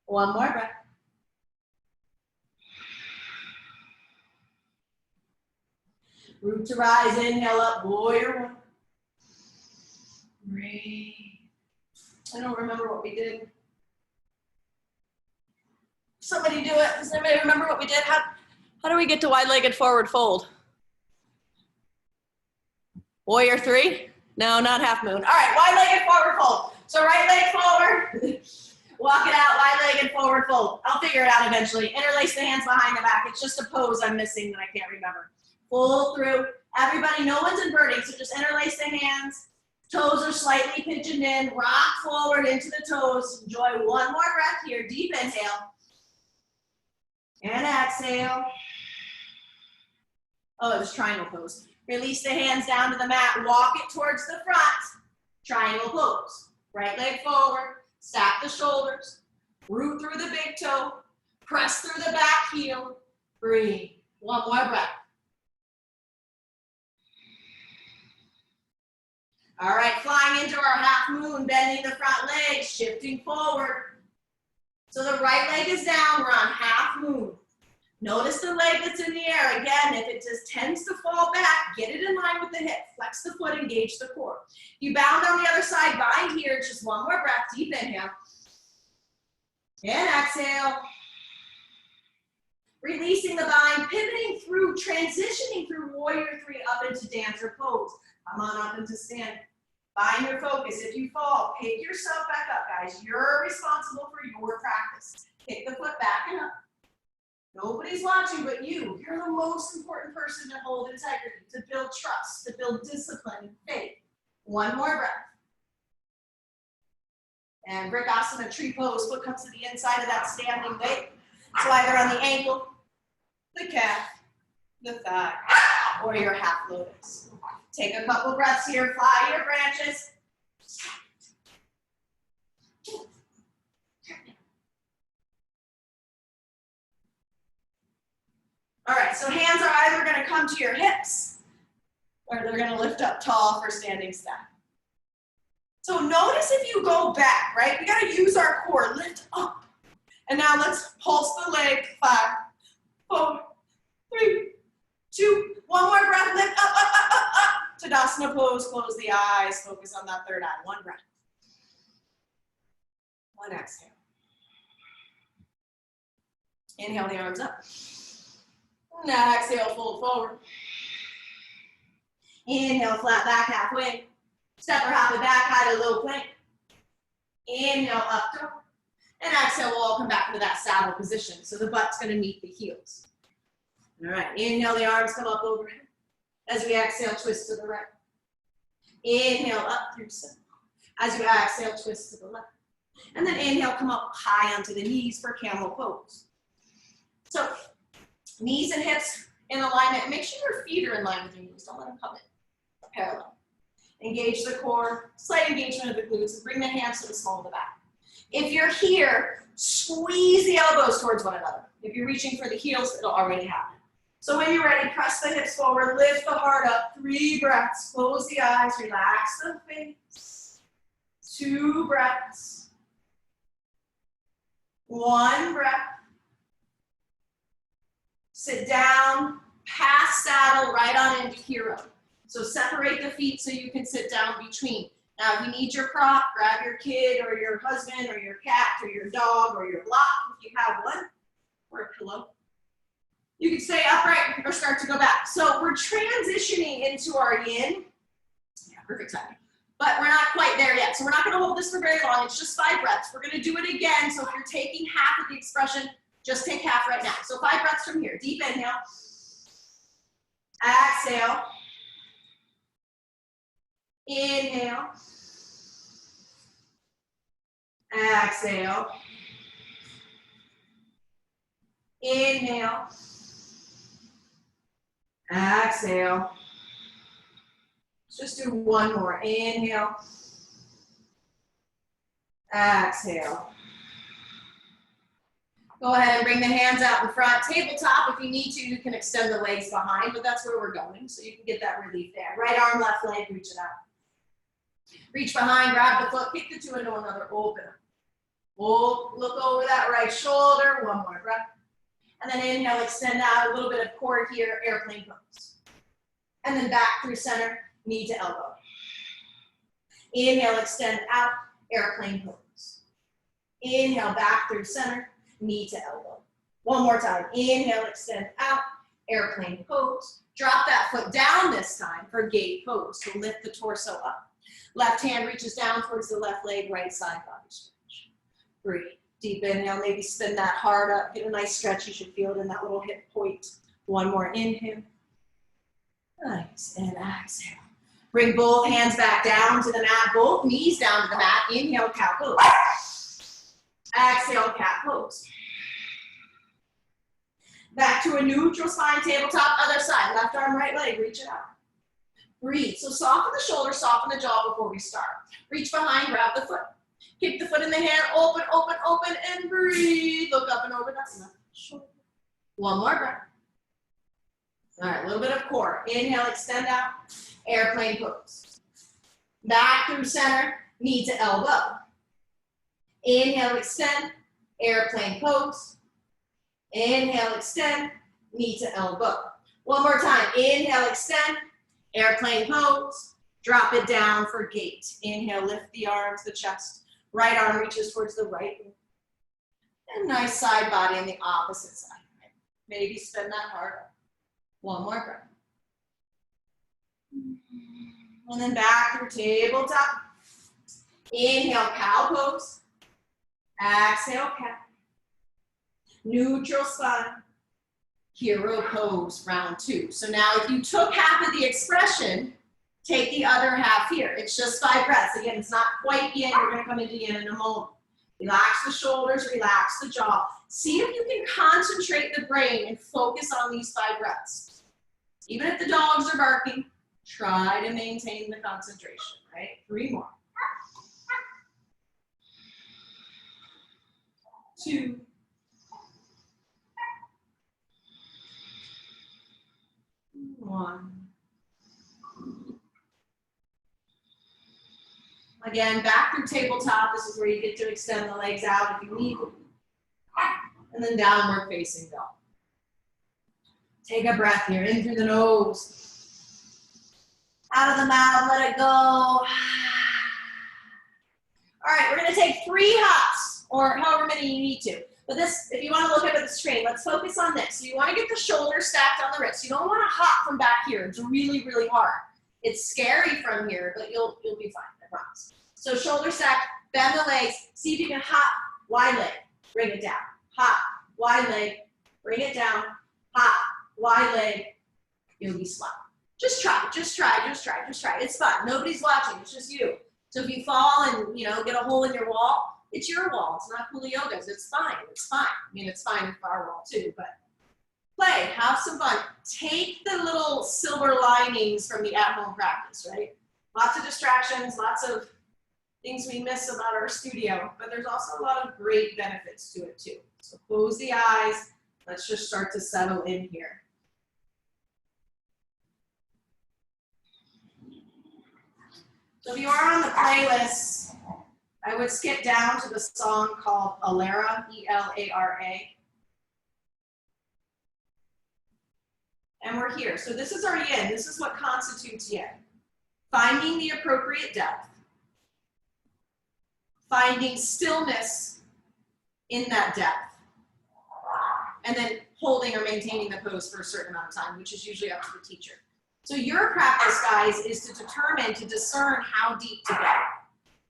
S1: One more breath. Root to rise, inhale up, warrior one. Breathe. I don't remember what we did. Somebody do it. Does anybody remember what we did? How do we get to wide-legged forward fold? Warrior three? No, not half moon. All right, wide-legged forward fold. So right leg forward. Walk it out, wide-legged forward fold. I'll figure it out eventually. Interlace the hands behind the back. It's just a pose I'm missing that I can't remember. Pull through. Everybody, no one's inverting, so just interlace the hands. Toes are slightly pigeoned in. Rock forward into the toes. Enjoy one more breath here. Deep inhale. And exhale. Oh, it was triangle pose. Release the hands down to the mat. Walk it towards the front. Triangle pose. Right leg forward. Stack the shoulders. Root through the big toe. Press through the back heel. Breathe. One more breath. All right, flying into our half moon, bending the front leg, shifting forward. So the right leg is down, we're on half moon. Notice the leg that's in the air. Again, if it just tends to fall back, get it in line with the hip. Flex the foot, engage the core. You bound on the other side, bind here, just one more breath, deep inhale. And exhale. Releasing the bind, pivoting through, transitioning through warrior three up into dancer pose. Come on up into stand. Find your focus. If you fall, pick yourself back up, guys. You're responsible for your practice. Pick the foot back and up. Nobody's watching but you. You're the most important person to hold integrity, to build trust, to build discipline and faith. One more breath. And Vrikasana, tree pose. Foot comes to the inside of that standing leg. It's either on the ankle, the calf, the thigh, or your half lotus. Take a couple breaths here, fly your branches. All right, so hands are either gonna come to your hips or they're gonna lift up tall for standing stack. So notice if you go back, right? We gotta use our core, lift up. And now let's pulse the leg, 5, 4, 3, 2, one more breath, lift up, up, up, up, up. Tadasana pose, close the eyes, focus on that third eye. One breath. One exhale. Inhale the arms up. Now exhale, fold forward. Inhale, flat back halfway. Step or hop it back, high to low plank. Inhale, up dog. And exhale, we'll all come back into that saddle position. So the butt's gonna meet the heels. All right, inhale, the arms come up overhead. As we exhale, twist to the right. Inhale, up through center. As you exhale, twist to the left. And then inhale, come up high onto the knees for camel pose. So knees and hips in alignment. Make sure your feet are in line with your knees. Don't let them come in parallel. Engage the core, slight engagement of the glutes, and bring the hands to the small of the back. If you're here, squeeze the elbows towards one another. If you're reaching for the heels, it'll already happen. So when you're ready, press the hips forward, lift the heart up, 3 breaths, close the eyes, relax the face. 2 breaths. 1 breath. Sit down, pass saddle right on into hero. So separate the feet so you can sit down between. Now, if you need your prop, grab your kid or your husband or your cat or your dog or your block if you have one, or a pillow. You can stay upright or start to go back. So we're transitioning into our yin. Yeah, perfect timing. But we're not quite there yet. So we're not going to hold this for very long. It's just 5 breaths. We're going to do it again. So if you're taking half of the expression, just take half right now. So 5 breaths from here. Deep inhale. Exhale. Inhale. Exhale. Inhale. Exhale. Let's just do one more. Inhale. Exhale. Go ahead and bring the hands out in front. Tabletop, if you need to, you can extend the legs behind, but that's where we're going, so you can get that relief there. Right arm, left leg, reach it out. Reach behind, grab the foot, kick the two into another, open. Oh, look over that right shoulder, one more breath. And then inhale, extend out, a little bit of core here, airplane pose. And then back through center, knee to elbow. Inhale, extend out, airplane pose. Inhale, back through center, knee to elbow. One more time. Inhale, extend out, airplane pose. Drop that foot down this time for gate pose. So lift the torso up. Left hand reaches down towards the left leg, right side body stretch. Breathe. Deep inhale, maybe spin that heart up. Get a nice stretch. You should feel it in that little hip point. One more inhale. Nice. And exhale. Bring both hands back down to the mat, both knees down to the mat. Inhale, cat pose. Exhale, cat pose. Back to a neutral spine, tabletop, other side. Left arm, right leg, reach it out. Breathe. So soften the shoulder, soften the jaw before we start. Reach behind, grab the foot. Kick the foot in the hand, open, open, open, and breathe. Look up and over that left shoulder. One more breath. All right, a little bit of core. Inhale, extend out, airplane pose. Back through center, knee to elbow. Inhale, extend, airplane pose. Inhale, extend, knee to elbow. One more time. Inhale, extend, airplane pose. Drop it down for gate. Inhale, lift the arms, the chest. Right arm reaches towards the right. And nice side body on the opposite side. Maybe spin that heart up. One more breath. And then back through tabletop. Inhale, cow pose. Exhale, cat. Neutral spine. Hero pose, round two. So now if you took half of the expression, take the other half here. It's just 5 breaths. Again, it's not quite yin. We're going to come into yin in a moment. Relax the shoulders, relax the jaw. See if you can concentrate the brain and focus on these 5 breaths. Even if the dogs are barking, try to maintain the concentration, right? 3 more. 2. 1. Again, back through tabletop. This is where you get to extend the legs out if you need. And then downward facing dog. Take a breath here, in through the nose. Out of the mouth, let it go. All right, we're gonna take 3 hops, or however many you need to. But this, if you wanna look up at the screen, let's focus on this. So you wanna get the shoulders stacked on the wrist. You don't wanna hop from back here. It's really, really hard. It's scary from here, but you'll be fine, I promise. So shoulder stack, bend the legs, see if you can hop, wide leg, bring it down. Hop, wide leg, bring it down. Hop, wide leg, you'll be slow. Just try, just try, just try, just try. It's fun, nobody's watching, it's just you. So if you fall and get a hole in your wall, it's your wall, it's not Kula Yoga's, it's fine, it's fine. I mean, it's fine for our wall too, but play, have some fun. Take the little silver linings from the at-home practice, right? Lots of distractions, lots of things we miss about our studio, but there's also a lot of great benefits to it too. So close the eyes, let's just start to settle in here. So if you are on the playlist, I would skip down to the song called Elara, E-L-A-R-A. And we're here. So this is our yin. This is what constitutes yin. Finding the appropriate depth. Finding stillness in that depth. And then holding or maintaining the pose for a certain amount of time, which is usually up to the teacher. So your practice, guys, is to determine, to discern how deep to go.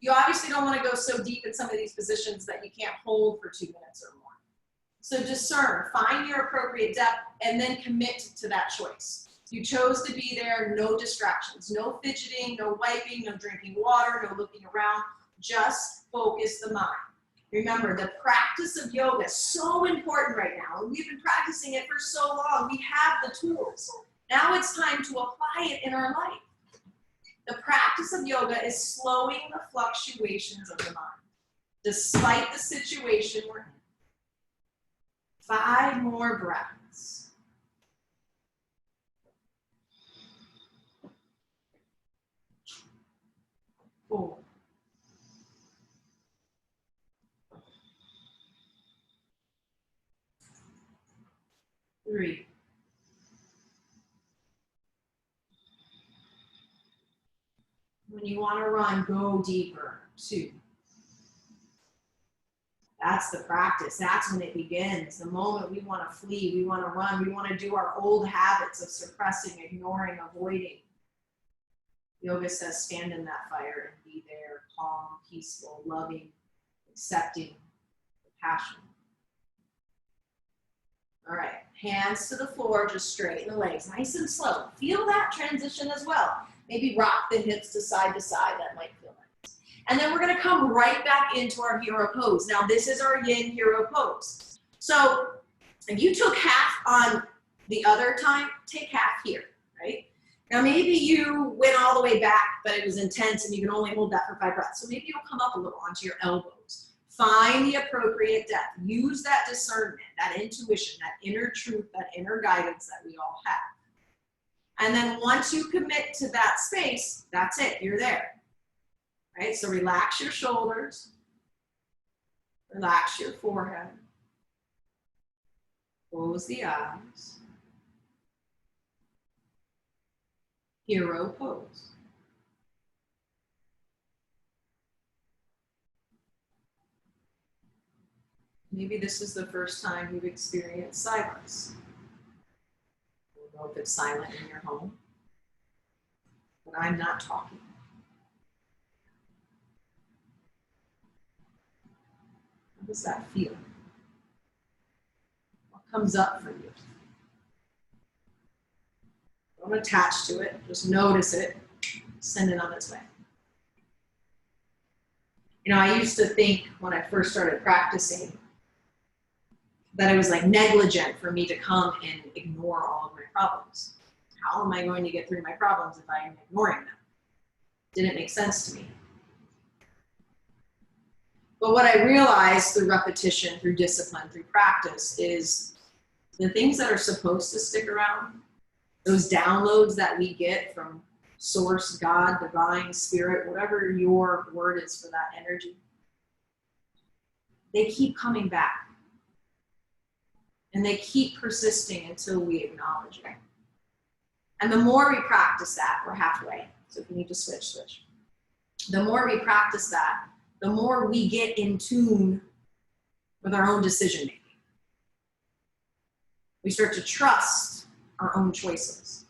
S1: You obviously don't want to go so deep in some of these positions that you can't hold for 2 minutes or more. So discern, find your appropriate depth, and then commit to that choice. You chose to be there, no distractions, no fidgeting, no wiping, no drinking water, no looking around. Just focus the mind. Remember, the practice of yoga is so important right now. We've been practicing it for so long. We have the tools. Now it's time to apply it in our life. The practice of yoga is slowing the fluctuations of the mind, despite the situation we're in. 5 more breaths. 4. 3. When you want to run, go deeper. 2. That's the practice. That's when it begins. The moment we want to flee, we want to run, we want to do our old habits of suppressing, ignoring, avoiding. Yoga says stand in that fire and be there, calm, peaceful, loving, accepting, compassionate. All right, hands to the floor, just straighten the legs, nice and slow. Feel that transition as well. Maybe rock the hips to side, that might feel nice. And then we're gonna come right back into our hero pose. Now this is our yin hero pose. So if you took half on the other time, take half here, right? Now maybe you went all the way back, but it was intense and you can only hold that for 5 breaths. So maybe you'll come up a little onto your elbows. Find the appropriate depth. Use that discernment, that intuition, that inner truth, that inner guidance that we all have. And then once you commit to that space, that's it, you're there. Right? So relax your shoulders, relax your forehead, close the eyes. Hero pose. Maybe this is the first time you've experienced silence. I don't know if it's silent in your home, but I'm not talking. How does that feel? What comes up for you? Don't attach to it, just notice it, send it on its way. You know, I used to think when I first started practicing that it was like negligent for me to come and ignore all of my problems. How am I going to get through my problems if I am ignoring them? Didn't make sense to me. But what I realized through repetition, through discipline, through practice is the things that are supposed to stick around, those downloads that we get from source, God, divine, spirit, whatever your word is for that energy, they keep coming back. And they keep persisting until we acknowledge it. And the more we practice that, we're halfway. So if you need to switch, switch. The more we practice that, the more we get in tune with our own decision making. We start to trust our own choices.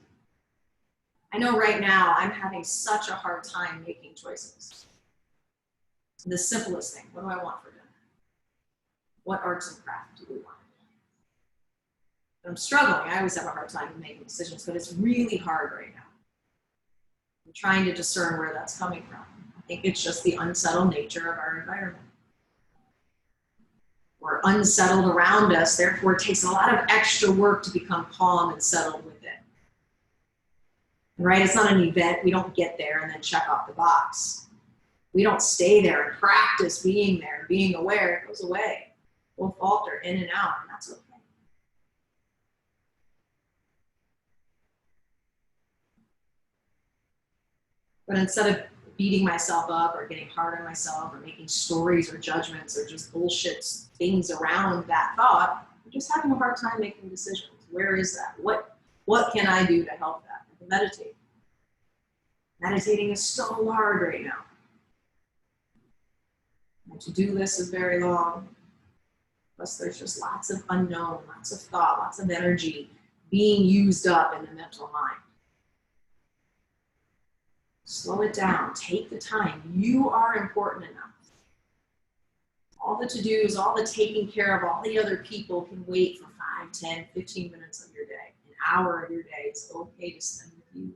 S1: I know right now I'm having such a hard time making choices. The simplest thing, what do I want for dinner? What arts and crafts do we want? I'm struggling. I always have a hard time making decisions, but it's really hard right now. I'm trying to discern where that's coming from. I think it's just the unsettled nature of our environment. We're unsettled around us, therefore it takes a lot of extra work to become calm and settled within. Right? It's not an event. We don't get there and then check off the box. We don't stay there and practice being there and being aware. It goes away. We'll falter in and out, and that's okay. But instead of beating myself up or getting hard on myself or making stories or judgments or just bullshit things around that thought, I'm just having a hard time making decisions. Where is that? What can I do to help that? I can meditate. Meditating is so hard right now. My to-do list is very long. Plus there's just lots of unknown, lots of thought, lots of energy being used up in the mental mind. Slow it down, take the time. You are important enough. All the to-dos, all the taking care of all the other people can wait for 5, 10, 15 minutes of your day, an hour of your day. It's okay to spend with you.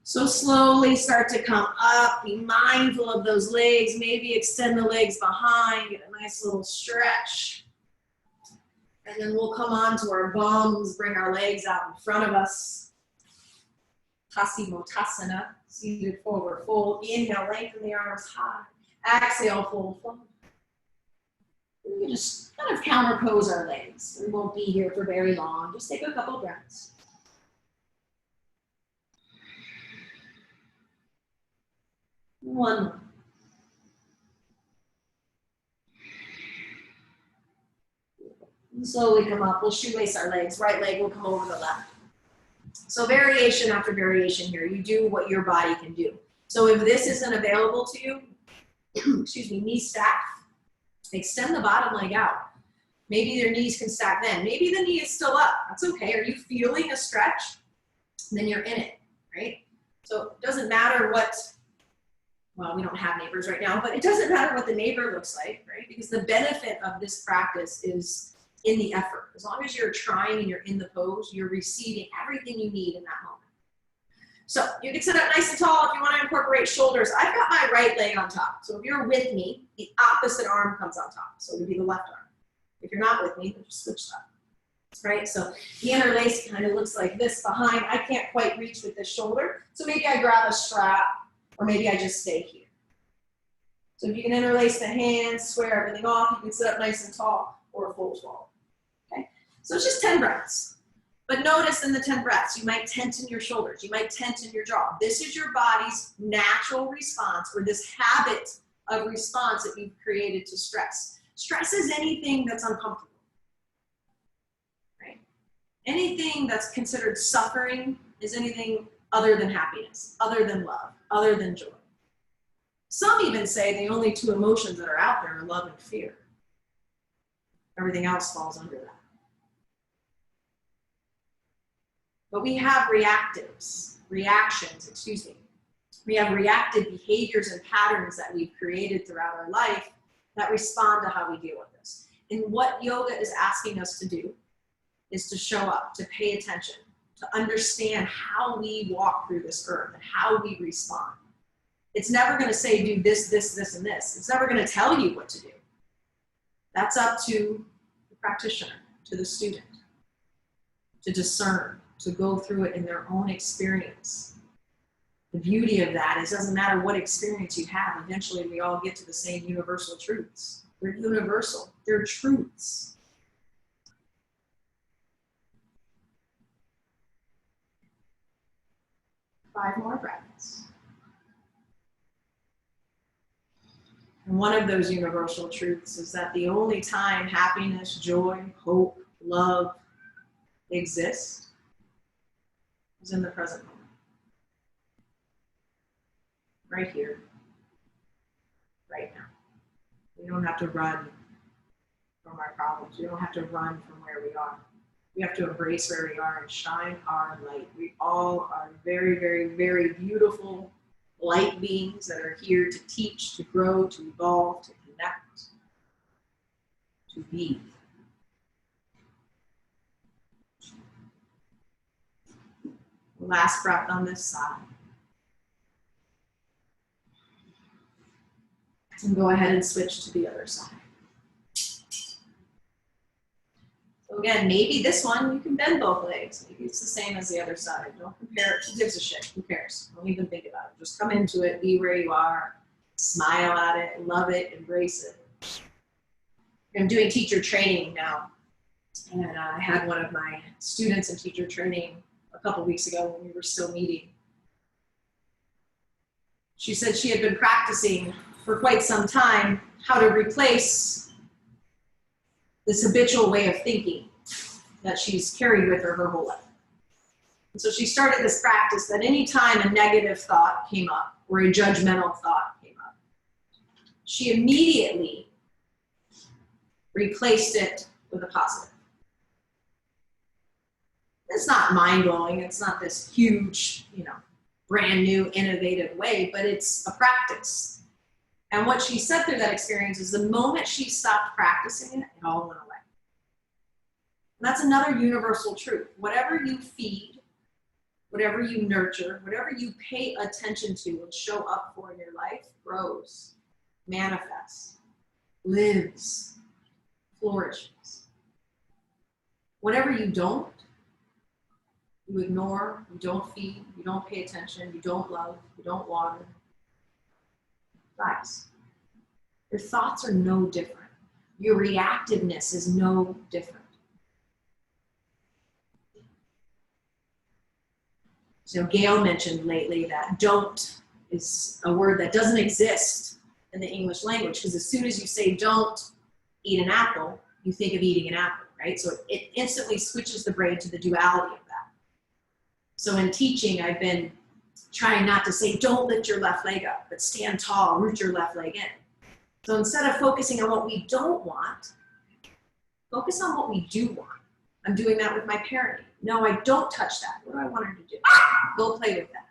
S1: So slowly start to come up. Be mindful of those legs. Maybe extend the legs behind. Get a nice little stretch. And then we'll come on to our bums. Bring our legs out in front of us. Paschimottanasana. Seated forward fold. Inhale, lengthen the arms high. Exhale, fold forward. We can just kind of counterpose our legs. We won't be here for very long. Just take a couple breaths. One more. And slowly come up. We'll shoelace our legs. Right leg will come over the left. So variation after variation here. You do what your body can do. So if this isn't available to you, excuse me, knees stack, extend the bottom leg out. Maybe your knees can stack then. Maybe the knee is still up. That's okay. Are you feeling a stretch? Then you're in it, right? So it doesn't matter what, well, we don't have neighbors right now, but it doesn't matter what the neighbor looks like, right? Because the benefit of this practice is in the effort. As long as you're trying and you're in the pose, you're receiving everything you need in that moment. So you can sit up nice and tall if you want to incorporate shoulders. I've got my right leg on top. So if you're with me, the opposite arm comes on top. So it would be the left arm. If you're not with me, then just switch that. Right? So the interlace kind of looks like this behind. I can't quite reach with this shoulder. So maybe I grab a strap, or maybe I just stay here. So if you can interlace the hands, square everything off, you can sit up nice and tall or fold forward. Okay? So it's just 10 breaths. But notice in the 10 breaths, you might tension your shoulders. You might tension your jaw. This is your body's natural response, or this habit of response that you've created to stress. Stress is anything that's uncomfortable. Right? Anything that's considered suffering is anything other than happiness, other than love, other than joy. Some even say the only two emotions that are out there are love and fear. Everything else falls under that. But we have reactions. We have reactive behaviors and patterns that we've created throughout our life that respond to how we deal with this. And what yoga is asking us to do is to show up, to pay attention, to understand how we walk through this earth and how we respond. It's never going to say do this, this, this, and this. It's never going to tell you what to do. That's up to the practitioner, to the student, to discern, to go through it in their own experience. The beauty of that is it doesn't matter what experience you have, eventually we all get to the same universal truths. They're universal, they're truths. Five more breaths. And one of those universal truths is that the only time happiness, joy, hope, love exist is in the present moment. Right here, right now. We don't have to run from our problems. We don't have to run from where we are. We have to embrace where we are and shine our light. We all are very, very, very beautiful light beings that are here to teach, to grow, to evolve, to connect, to be. Last breath on this side. And go ahead and switch to the other side. So again, maybe this one, you can bend both legs. Maybe it's the same as the other side. Don't compare it. Who gives a shit? Who cares? Don't even think about it. Just come into it, be where you are, smile at it, love it, embrace it. I'm doing teacher training now. And I had one of my students in teacher training a couple weeks ago when we were still meeting. She said she had been practicing for quite some time how to replace this habitual way of thinking that she's carried with her whole life. And so she started this practice that anytime a negative thought came up or a judgmental thought came up, she immediately replaced it with a positive. It's not mind-blowing. It's not this huge, brand new, innovative way, but it's a practice. And what she said through that experience is the moment she stopped practicing it, it all went away. And that's another universal truth. Whatever you feed, whatever you nurture, whatever you pay attention to and show up for in your life grows, manifests, lives, flourishes. Whatever you don't, you ignore, you don't feed, you don't pay attention, you don't love, you don't water. Guys, your thoughts are no different. Your reactiveness is no different. So Gail mentioned lately that don't is a word that doesn't exist in the English language, because as soon as you say don't eat an apple, you think of eating an apple, right? So it instantly switches the brain to the duality of that. So in teaching, I've been trying not to say don't lift your left leg up, but stand tall, root your left leg in. So instead of focusing on what we don't want, focus on what we do want. I'm doing that with my parenting. No, I don't touch that. What do I want her to do? Go play with that.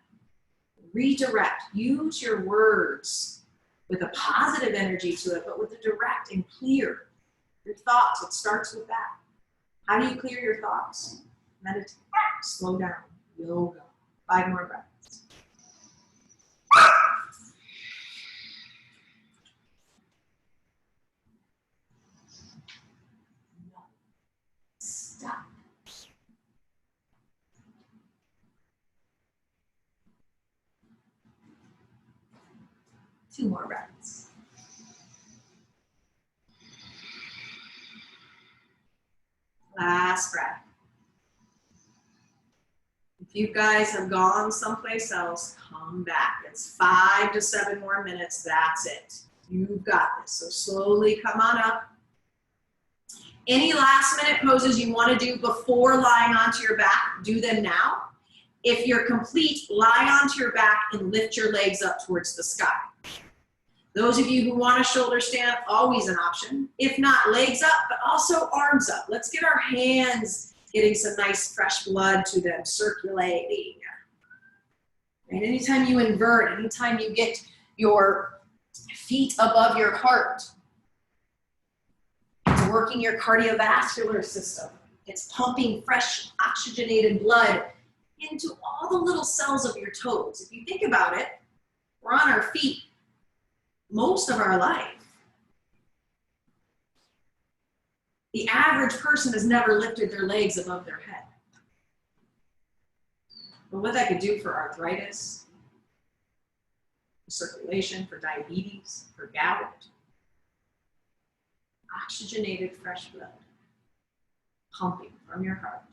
S1: Redirect. Use your words with a positive energy to it, but with a direct and clear. Your thoughts, it starts with that. How do you clear your thoughts? Meditate. Slow down. Yoga. 5 more breaths. Stop. Two more breaths. Last breath. If you guys have gone someplace else, come back. It's 5 to 7 more minutes. That's it. You've got this. So slowly come on up. Any last minute poses you want to do before lying onto your back, do them now. If you're complete, lie onto your back and lift your legs up towards the sky. Those of you who want a shoulder stand, always an option. If not, legs up, but also arms up. Let's get our hands getting some nice fresh blood to them, circulating. And anytime you invert, anytime you get your feet above your heart, it's working your cardiovascular system. It's pumping fresh oxygenated blood into all the little cells of your toes. If you think about it, we're on our feet most of our life. The average person has never lifted their legs above their head. But what that could do for arthritis, for circulation, for diabetes, for gout, oxygenated fresh blood pumping from your heart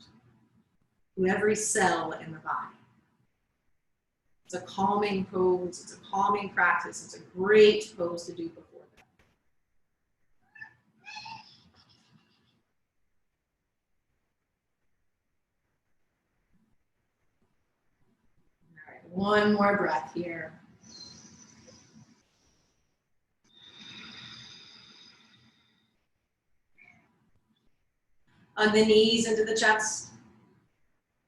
S1: to every cell in the body. It's a calming pose, it's a calming practice, it's a great pose to do before bed. All right, one more breath here. On the knees into the chest.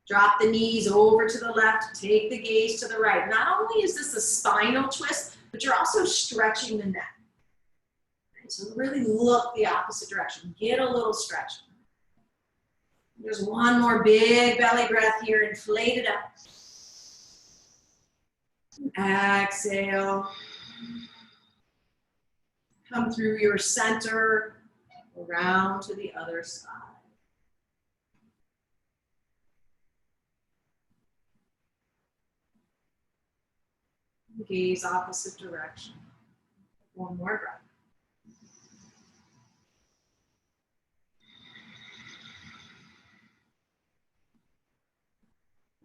S1: Drop the knees over to the left, take the gaze to the right. Not only is this a spinal twist, but you're also stretching the neck. Okay, so really look the opposite direction. Get a little stretch. There's one more big belly breath here. Inflate it up. Exhale. Come through your center, around to the other side. Gaze opposite direction. One more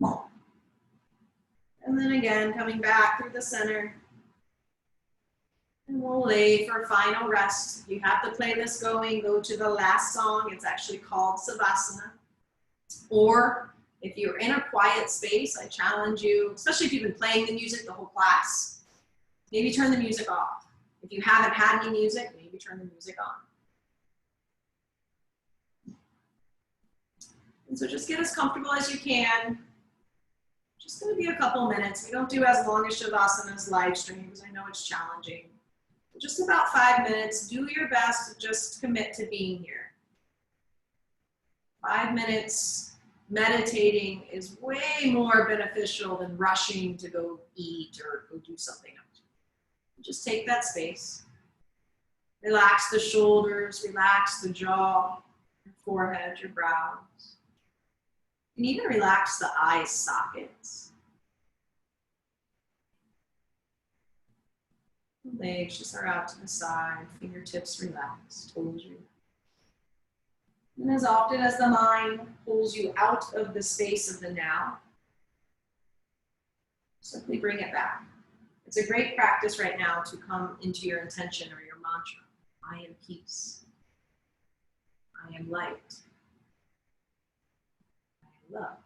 S1: breath. And then again, coming back through the center. And we'll lay for final rest. If you have the playlist going, go to the last song. It's actually called Savasana. Or if you're in a quiet space, I challenge you, especially if you've been playing the music the whole class, maybe turn the music off. If you haven't had any music, maybe turn the music on. And so just get as comfortable as you can. Just gonna be a couple minutes. We don't do as long as Shavasana's live stream because I know it's challenging. But just about 5 minutes. Do your best to just commit to being here. 5 minutes meditating is way more beneficial than rushing to go eat or go do something else. Just take that space. Relax the shoulders, relax the jaw, your forehead, your brows. And even relax the eye sockets. The legs just are out to the side, fingertips relaxed, toes relaxed. And as often as the mind pulls you out of the space of the now, simply bring it back. It's a great practice right now to come into your intention or your mantra. I am peace. I am light. I am love.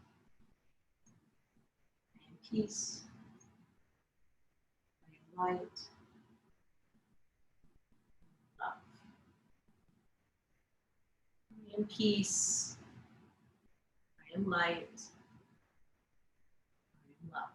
S1: I am peace. I am light. Love. I am peace. I am light. I am love.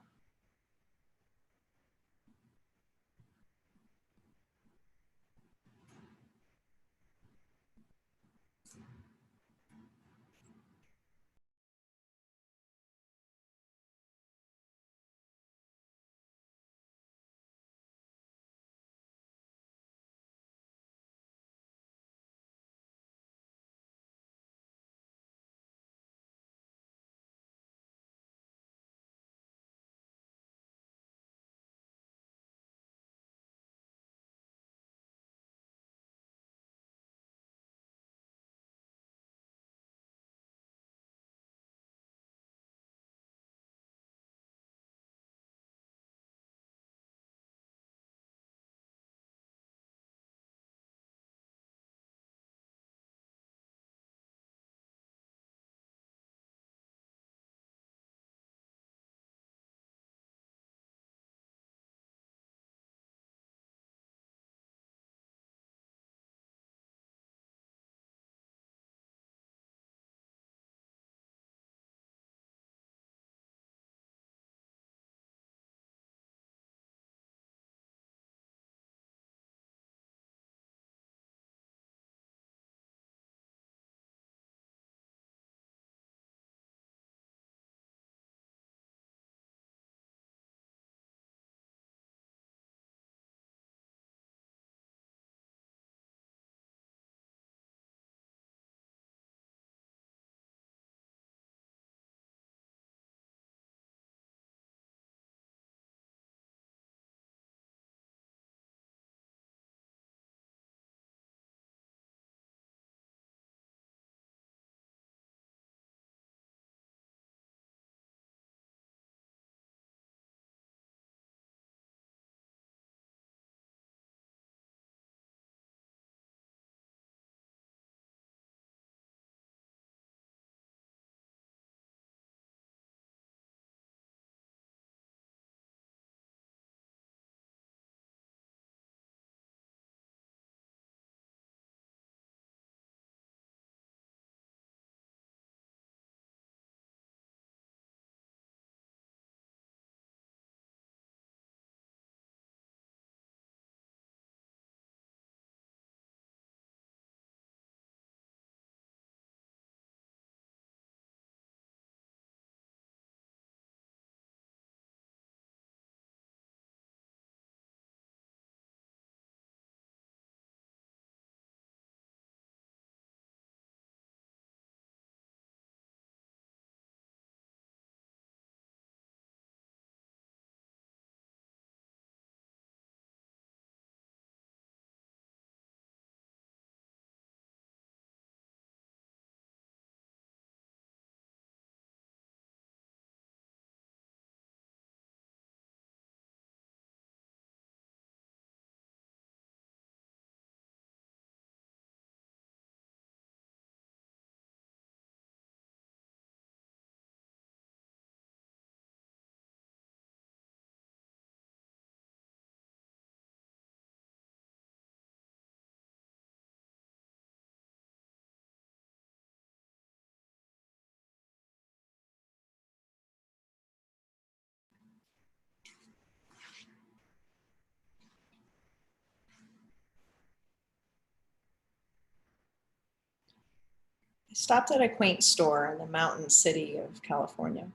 S2: stopped at a quaint store in the mountain city of California.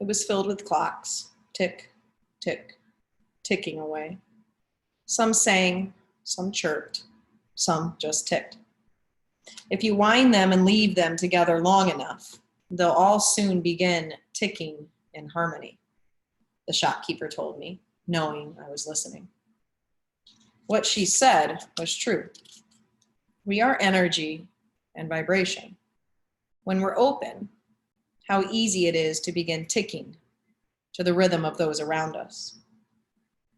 S2: It was filled with clocks, tick, tick, ticking away. Some sang, some chirped, some just ticked. If you wind them and leave them together long enough, they'll all soon begin ticking in harmony, the shopkeeper told me, knowing I was listening. What she said was true. We are energy and vibration. When we're open, how easy it is to begin ticking to the rhythm of those around us.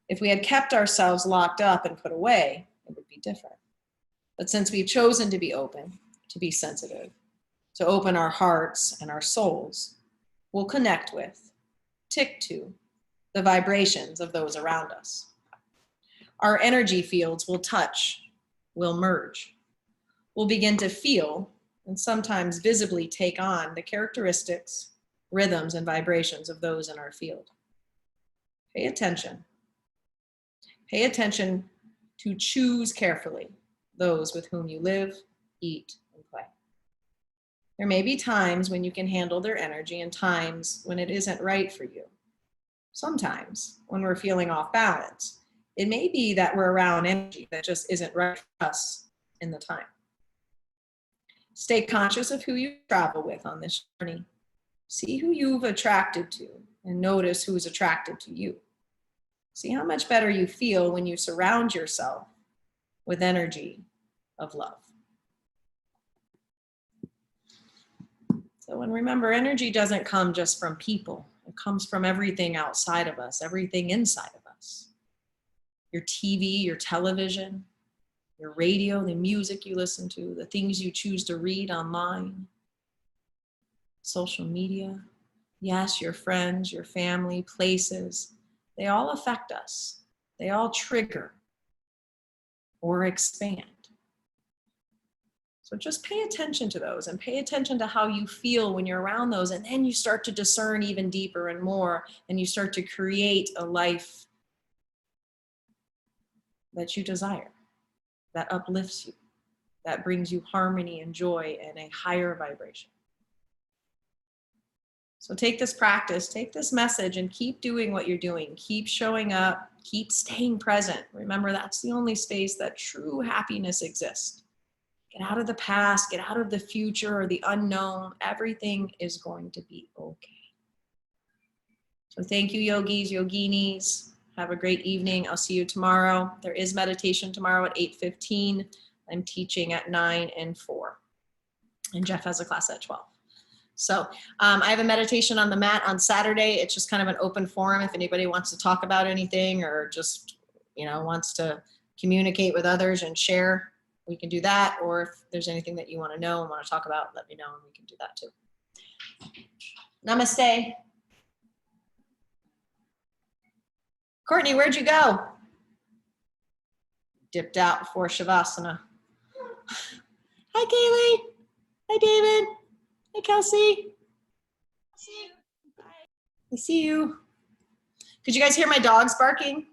S2: If we had kept ourselves locked up and put away, it would be different. But since we've chosen to be open, to be sensitive, to open our hearts and our souls, we'll connect with, tick to, the vibrations of those around us. Our energy fields will touch, will merge. We'll begin to feel and sometimes visibly take on the characteristics, rhythms, and vibrations of those in our field. Pay attention. Pay attention to choose carefully those with whom you live, eat, and play. There may be times when you can handle their energy and times when it isn't right for you. Sometimes when we're feeling off balance, it may be that we're around energy that just isn't right for us in the time. Stay conscious of who you travel with on this journey. See who you've attracted to and notice who's attracted to you. See how much better you feel when you surround yourself with energy of love. So, and remember, energy doesn't come just from people. It comes from everything outside of us, everything inside of us. Your TV, your television, your radio, the music you listen to, the things you choose to read online, social media. Yes, your friends, your family, places, they all affect us. They all trigger or expand. So just pay attention to those and pay attention to how you feel when you're around those. And then you start to discern even deeper and more, and you start to create a life that you desire, that uplifts you, that brings you harmony and joy and a higher vibration. So take this practice, take this message, and keep doing what you're doing. Keep showing up, keep staying present. Remember, that's the only space that true happiness exists. Get out of the past, get out of the future or the unknown. Everything is going to be okay. So thank you, yogis, yoginis. Have a great evening. I'll see you tomorrow. There is meditation tomorrow at 8:15. I'm teaching at 9 and 4. And Jeff has a class at 12. So I have a meditation on the mat on Saturday. It's just kind of an open forum if anybody wants to talk about anything or just, wants to communicate with others and share. We can do that, or if there's anything that you want to know and want to talk about, let me know and we can do that too. Namaste. Courtney, where'd you go? Dipped out before Shavasana. Hi, Kaylee. Hi, David. Hi, Kelsey. I see you. Could you guys hear my dogs barking?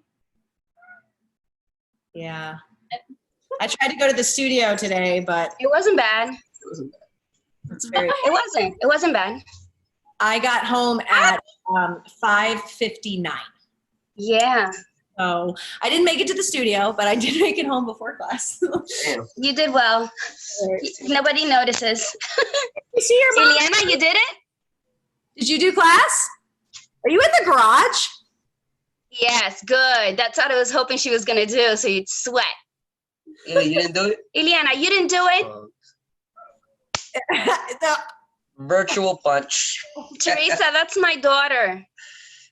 S2: Yeah. I tried to go to the studio today, but
S3: it wasn't bad. It wasn't bad.
S2: I got home at 5:59.
S3: Yeah.
S2: So I didn't make it to the studio, but I did make it home before class.
S3: You did well. Nobody notices.
S2: You see your mom?
S3: Ileana, you did it?
S2: Did you do class? Are you in the garage?
S3: Yes, good. That's what I was hoping she was going to do, so you'd sweat.
S4: You didn't do it?
S3: Ileana, you didn't do it?
S2: No.
S4: Virtual punch.
S3: Teresa, that's my daughter.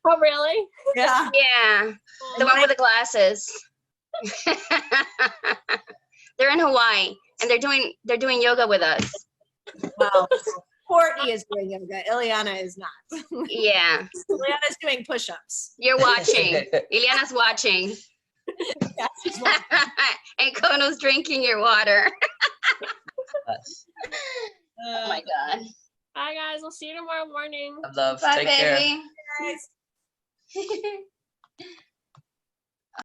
S5: Oh, really?
S2: Yeah.
S3: Yeah, the one with the glasses. They're in Hawaii, and they're doing yoga with us.
S2: Well, Courtney is doing yoga. Ileana is not.
S3: Yeah.
S2: Ileana's doing push-ups.
S3: You're watching. Ileana's watching.
S2: Yeah, she's watching.
S3: And Kono's drinking your water.
S4: Yes.
S3: Oh my God.
S5: Bye, guys. We'll see you tomorrow morning.
S4: Love.
S3: Bye,
S4: Take care.
S3: baby.
S2: Guys.